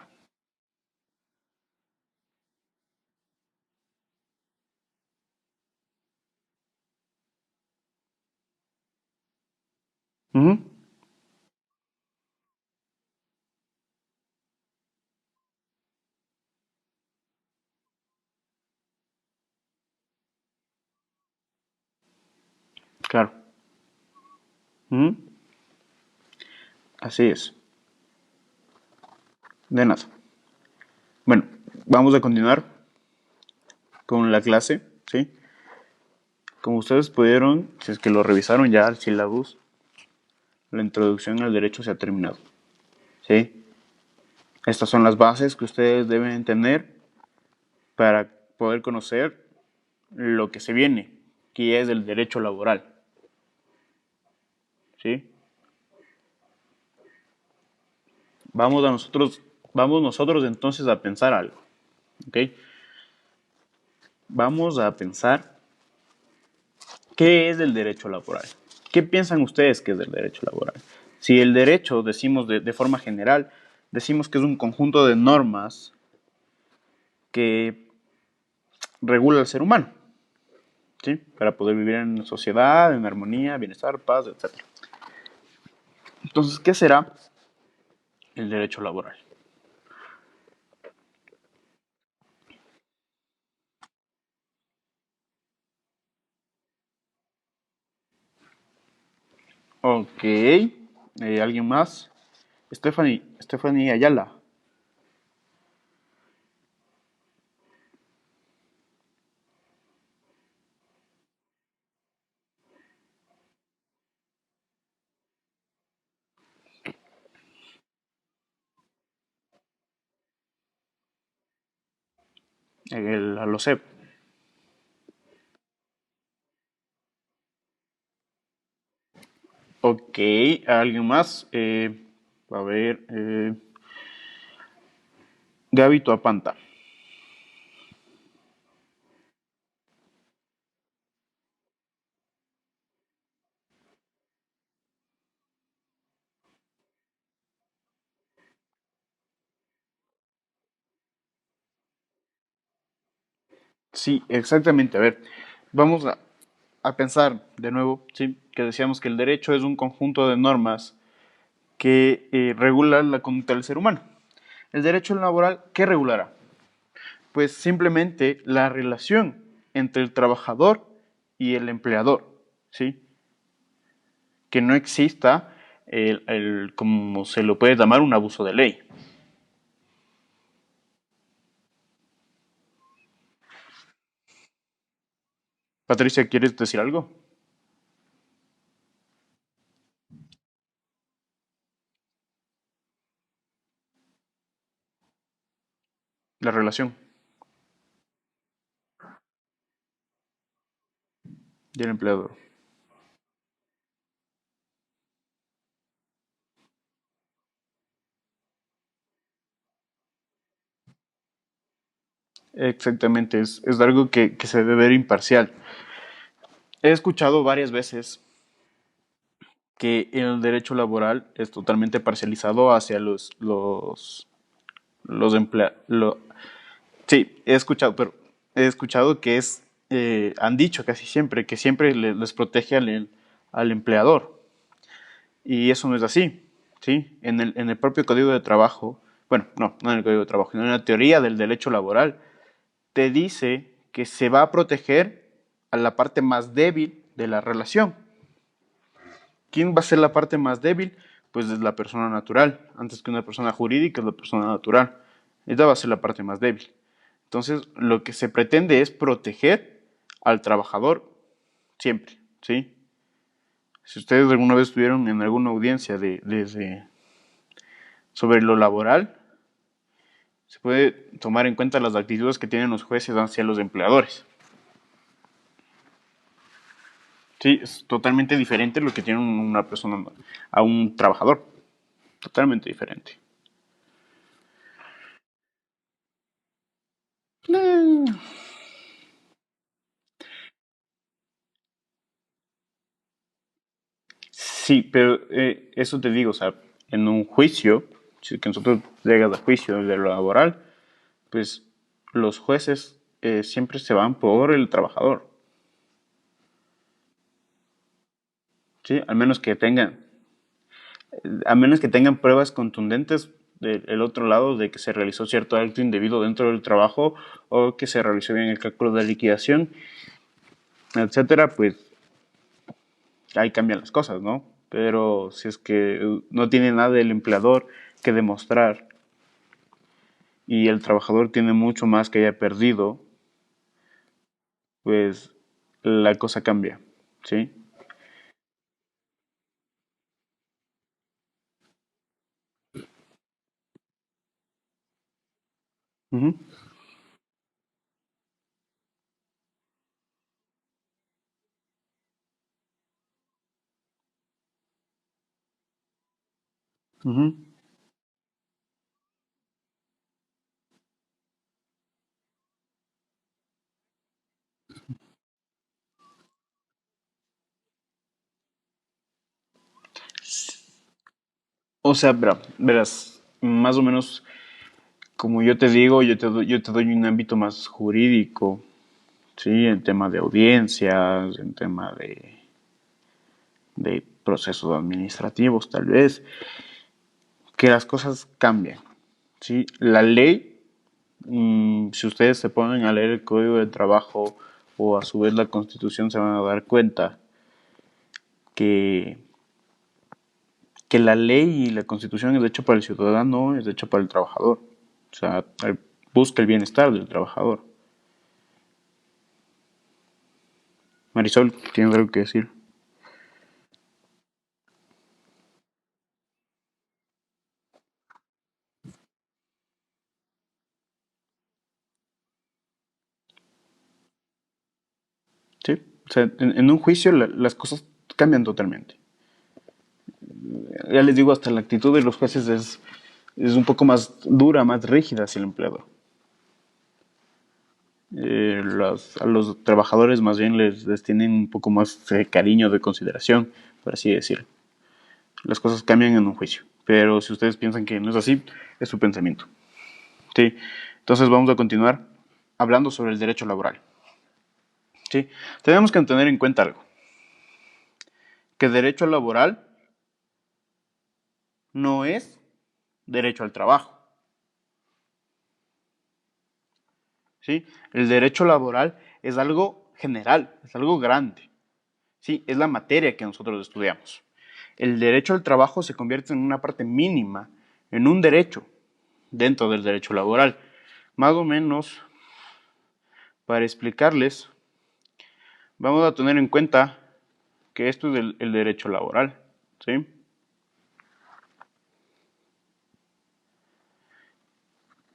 ujú, claro. Ujú, así es. De nada. Bueno, vamos a continuar con la clase, ¿sí? Como ustedes pudieron, si es que lo revisaron ya al syllabus, la introducción al derecho se ha terminado, ¿sí? Estas son las bases que ustedes deben tener para poder conocer lo que se viene, que es el derecho laboral, ¿sí? Vamos nosotros entonces a pensar algo, ¿ok? Vamos a pensar qué es el derecho laboral. ¿Qué piensan ustedes que es el derecho laboral? Si el derecho, decimos de forma general, decimos que es un conjunto de normas que regula al ser humano, ¿sí? Para poder vivir en sociedad, en armonía, bienestar, paz, etc. Entonces, ¿qué será el derecho laboral? Ok. ¿Alguien más? Stephanie Ayala. Lo sé. Ok. ¿Alguien más? A ver. Gaby Tuapanta. Sí, exactamente. A ver, vamos a pensar de nuevo, ¿sí? Que decíamos que el derecho es un conjunto de normas que regulan la conducta del ser humano. El derecho laboral, ¿qué regulará? Pues simplemente la relación entre el trabajador y el empleador, ¿sí? Que no exista como se lo puede llamar, un abuso de ley. Patricia, ¿quieres decir algo? La relación del empleador. Exactamente, es algo que se debe ver imparcial. He escuchado varias veces que el derecho laboral es totalmente parcializado hacia los empleados. Sí, he escuchado, pero he escuchado que han dicho casi siempre que siempre les protege al empleador. Y eso no es así, ¿sí? En el propio Código de Trabajo, bueno, no en el Código de Trabajo, sino en la teoría del derecho laboral, te dice que se va a proteger a la parte más débil de la relación. ¿Quién va a ser la parte más débil? Pues es la persona natural. Antes que una persona jurídica es la persona natural. Esta va a ser la parte más débil. Entonces, lo que se pretende es proteger al trabajador siempre, ¿sí? Si ustedes alguna vez estuvieron en alguna audiencia sobre lo laboral, se puede tomar en cuenta las actitudes que tienen los jueces hacia los empleadores. Sí, es totalmente diferente lo que tiene una persona a un trabajador. Totalmente diferente. Sí, pero eso te digo, o sea, en un juicio, si es que nosotros llegas a juicio de lo laboral, pues los jueces siempre se van por el trabajador, ¿sí? A menos que tengan pruebas contundentes del otro lado de que se realizó cierto acto indebido dentro del trabajo o que se realizó bien el cálculo de liquidación, etcétera, pues ahí cambian las cosas, ¿no? Pero si es que no tiene nada el empleador que demostrar y el trabajador tiene mucho más que haya perdido, pues la cosa cambia, ¿sí? Ujú, ujú. O sea, verás, más o menos como yo te digo, yo te doy un ámbito más jurídico, ¿sí? En tema de audiencias, en tema de procesos administrativos, tal vez, que las cosas cambian, ¿sí? La ley, si ustedes se ponen a leer el Código de Trabajo o a su vez la Constitución, se van a dar cuenta que, que la ley y la Constitución es hecha para el ciudadano, es hecha para el trabajador. O sea, busca el bienestar del trabajador. Marisol, ¿tienes algo que decir? ¿Sí? O sea, en un juicio las cosas cambian totalmente. Ya les digo, hasta la actitud de los jueces es un poco más dura, más rígida hacia el empleador. A los trabajadores más bien les tienen un poco más de cariño, de consideración, por así decirlo. Las cosas cambian en un juicio. Pero si ustedes piensan que no es así, es su pensamiento. ¿Sí? Entonces vamos a continuar hablando sobre el derecho laboral. ¿Sí? Tenemos que tener en cuenta algo, que derecho laboral no es derecho al trabajo. ¿Sí? El derecho laboral es algo general, es algo grande. ¿Sí? Es la materia que nosotros estudiamos. El derecho al trabajo se convierte en una parte mínima, en un derecho dentro del derecho laboral. Más o menos, para explicarles, vamos a tener en cuenta que esto es el derecho laboral. ¿Sí?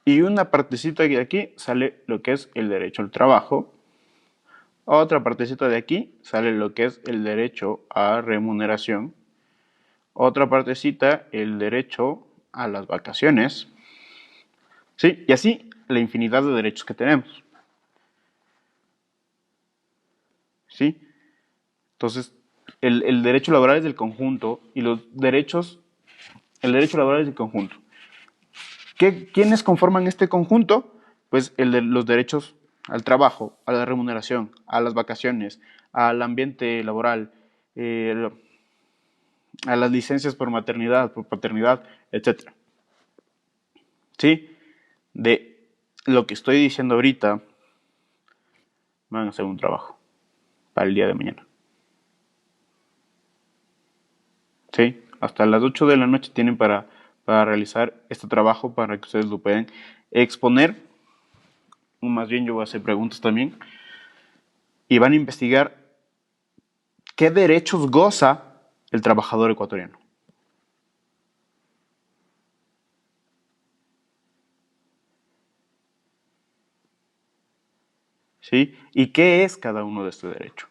Y una partecita de aquí sale lo que es el derecho al trabajo. Otra partecita de aquí sale lo que es el derecho a remuneración. Otra partecita, el derecho a las vacaciones. ¿Sí? Y así la infinidad de derechos que tenemos. ¿Sí? Entonces, el derecho laboral es del conjunto y los derechos, el derecho laboral es del conjunto. ¿Quiénes conforman este conjunto? Pues los derechos al trabajo, a la remuneración, a las vacaciones, al ambiente laboral, eh, a las licencias por maternidad, por paternidad, etcétera. ¿Sí? De lo que estoy diciendo ahorita, van a hacer un trabajo para el día de mañana. ¿Sí? Hasta las 8 de la noche tienen para realizar este trabajo para que ustedes lo puedan exponer. Más bien yo voy a hacer preguntas también. Y van a investigar qué derechos goza el trabajador ecuatoriano. ¿Sí? ¿Y qué es cada uno de estos derechos?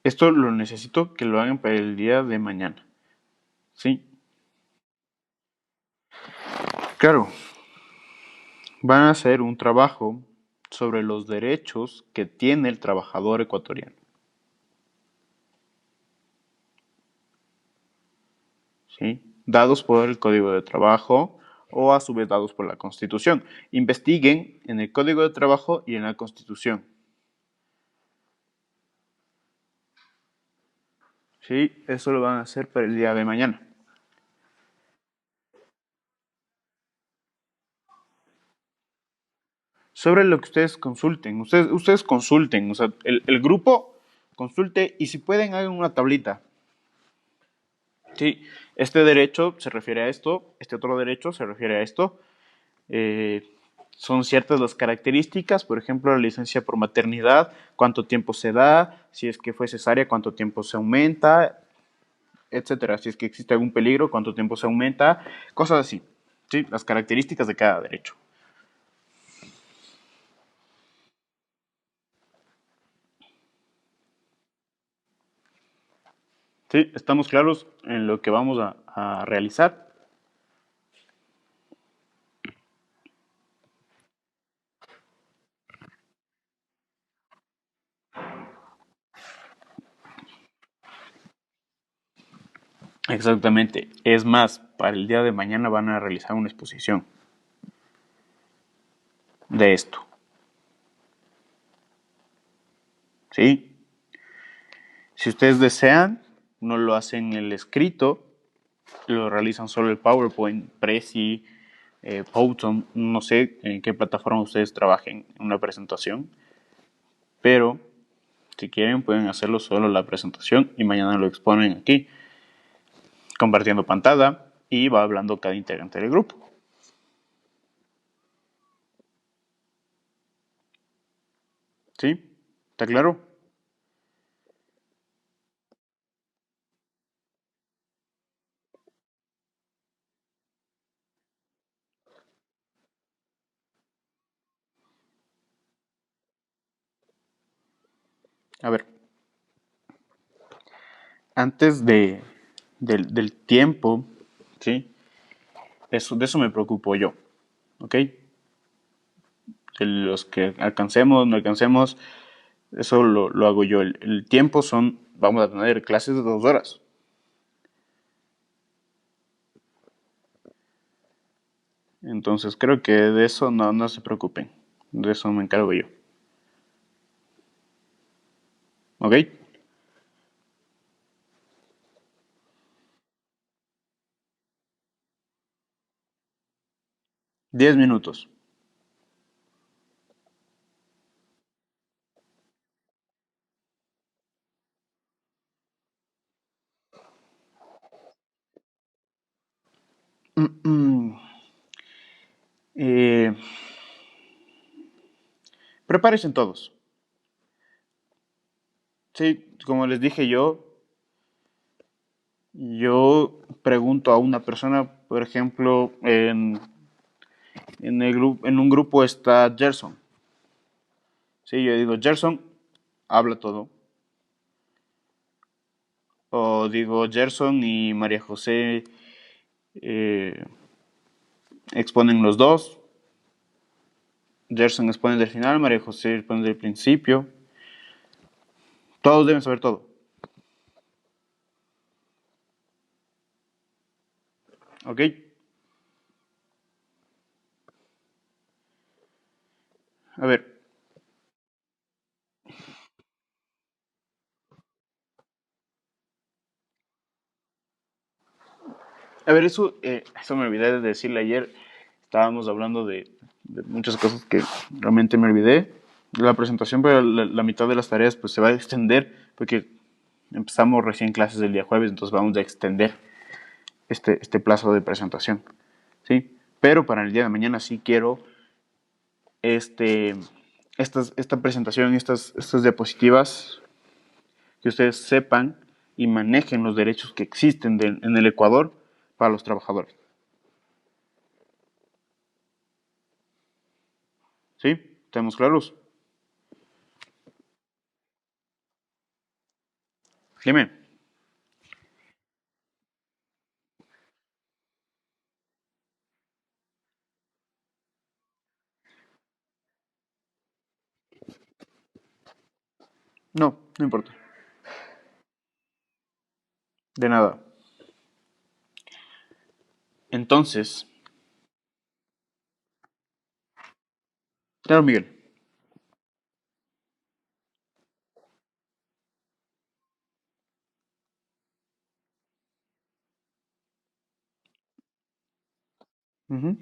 Esto lo necesito que lo hagan para el día de mañana. ¿Sí? Claro, van a hacer un trabajo sobre los derechos que tiene el trabajador ecuatoriano. ¿Sí? Dados por el Código de Trabajo o a su vez dados por la Constitución. Investiguen en el Código de Trabajo y en la Constitución. ¿Sí? Eso lo van a hacer para el día de mañana. sobre lo que ustedes consulten. Ustedes consulten, o sea, el grupo consulte y si pueden hagan una tablita. Sí, este derecho se refiere a esto, este otro derecho se refiere a esto. Eh, Son ciertas las características, por ejemplo, la licencia por maternidad, cuánto tiempo se da, si es que fue cesárea, cuánto tiempo se aumenta, etcétera. Si es que existe algún peligro, cuánto tiempo se aumenta, cosas así. Sí, las características de cada derecho. Sí, estamos claros en lo que vamos a realizar. Exactamente. Es más, para el día de mañana van a realizar una exposición de esto. ¿Sí? Si ustedes desean, no lo hacen el escrito, lo realizan solo el PowerPoint, Prezi, Powton, no sé en qué plataforma ustedes trabajen en una presentación, pero si quieren pueden hacerlo solo la presentación y mañana lo exponen aquí, compartiendo pantalla y va hablando cada integrante del grupo. ¿Sí? ¿Está claro? A ver, antes del tiempo, ¿sí? De eso me preocupo yo, ¿ok? De los que alcancemos, no alcancemos, eso lo hago yo. El tiempo son, vamos a tener clases de 2 horas. Entonces creo que de eso no se preocupen. De eso me encargo yo. ¿Ok? 10 minutos. Mm, mm. Eh, Prepárense todos. Sí, como les dije yo pregunto a una persona, por ejemplo, en un grupo está Gerson. Sí, yo digo, Gerson, habla todo. O digo, Gerson y María José eh, exponen los dos. Gerson expone del final, María José expone del principio. Todos deben saber todo. ¿Ok? A ver, eso me olvidé de decirle ayer. Estábamos hablando de muchas cosas que realmente me olvidé. La presentación, pero la mitad de las tareas pues se va a extender porque empezamos recién clases el día jueves, entonces vamos a extender este plazo de presentación. ¿Sí? Pero para el día de mañana sí quiero este, esta presentación, estas diapositivas, que ustedes sepan y manejen los derechos que existen en el Ecuador para los trabajadores. ¿Sí? ¿Estamos claros? Dime. No, no importa. De nada. Entonces, claro, Miguel. Ujú.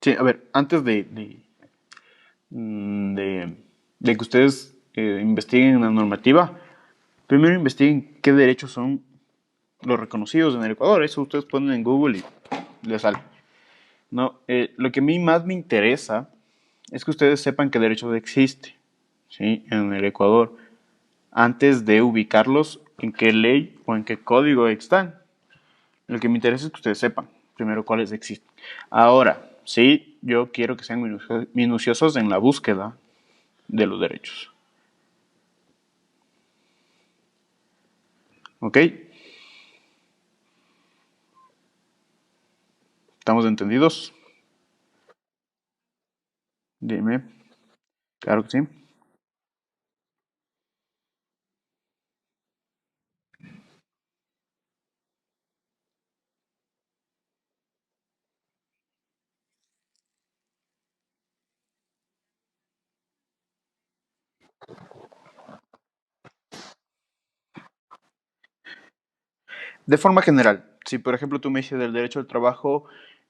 Sí, a ver, antes de, de que ustedes investiguen la normativa, primero investiguen qué derechos son los reconocidos en el Ecuador. Eso ustedes ponen en Google y les sale. No, lo que a mí más me interesa es que ustedes sepan qué derechos existe, ¿sí? En el Ecuador, antes de ubicarlos en qué ley o en qué código están. Lo que me interesa es que ustedes sepan primero cuáles existen. Ahora, sí, yo quiero que sean minuciosos en la búsqueda de los derechos. ¿Ok? ¿Estamos entendidos? Dime. Claro que sí. De forma general, si por ejemplo tú me dices del derecho al trabajo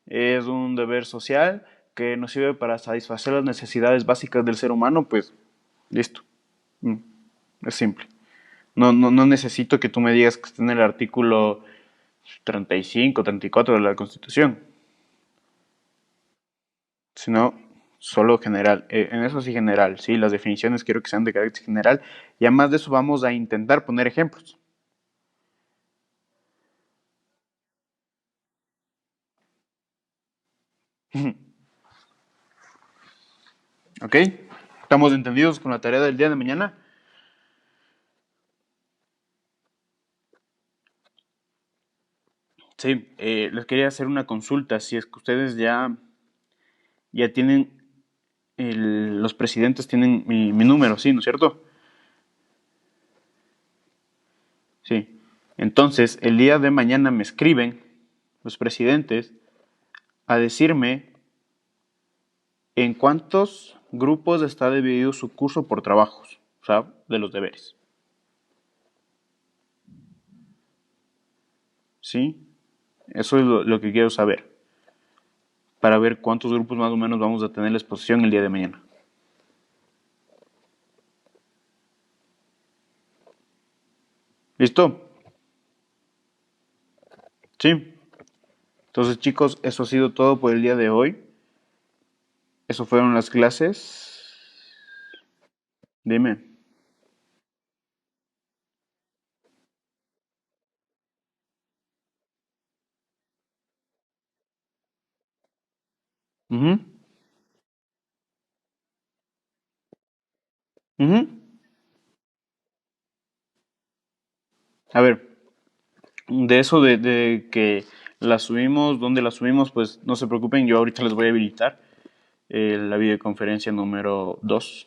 es un deber social que nos sirve para satisfacer las necesidades básicas del ser humano, pues listo. Mm, Es simple. No necesito que tú me digas que está en el artículo 35, 34 de la Constitución, sino solo general. En eso sí general, sí, las definiciones quiero que sean de carácter general y además de eso vamos a intentar poner ejemplos. ¿Ok? ¿Estamos entendidos con la tarea del día de mañana? Sí, les quería hacer una consulta. Si es que ustedes ya tienen, los presidentes tienen mi número, ¿sí? ¿No es cierto? Sí. Entonces, el día de mañana me escriben los presidentes a decirme en cuántos grupos está dividido su curso por trabajos, o sea, de los deberes. ¿Sí? Eso es lo que quiero saber, para ver cuántos grupos más o menos vamos a tener la exposición el día de mañana. ¿Listo? Sí. Entonces, chicos, eso ha sido todo por el día de hoy. Eso fueron las clases. Dime. Ujú, ujú. A ver, de eso de que la subimos, dónde la subimos, pues no se preocupen, yo ahorita les voy a habilitar la videoconferencia número 2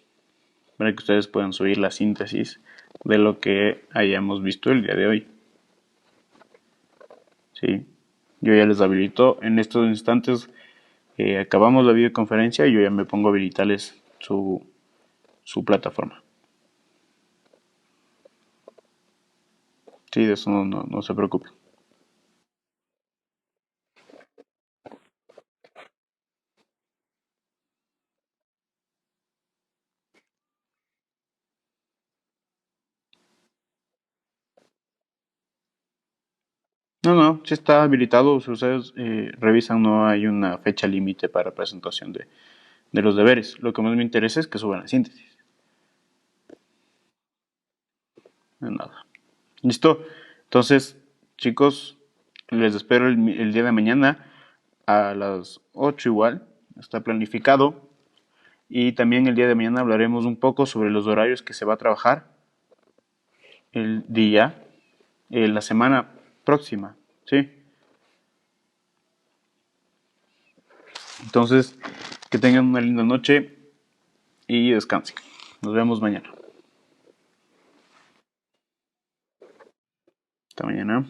para que ustedes puedan subir la síntesis de lo que hayamos visto el día de hoy. Sí, yo ya les habilito. En estos instantes acabamos la videoconferencia y yo ya me pongo a habilitarles su plataforma. Sí, de eso no se preocupen. No, sí está habilitado. Si ustedes revisan, no hay una fecha límite para presentación de los deberes. Lo que más me interesa es que suban la síntesis. No nada. ¿Listo? Entonces, chicos, les espero el día de mañana a las 8 igual. Está planificado. Y también el día de mañana hablaremos un poco sobre los horarios que se va a trabajar el día, la semana próxima. ¿Sí? Entonces, que tengan una linda noche y descansen. Nos vemos mañana. Hasta mañana.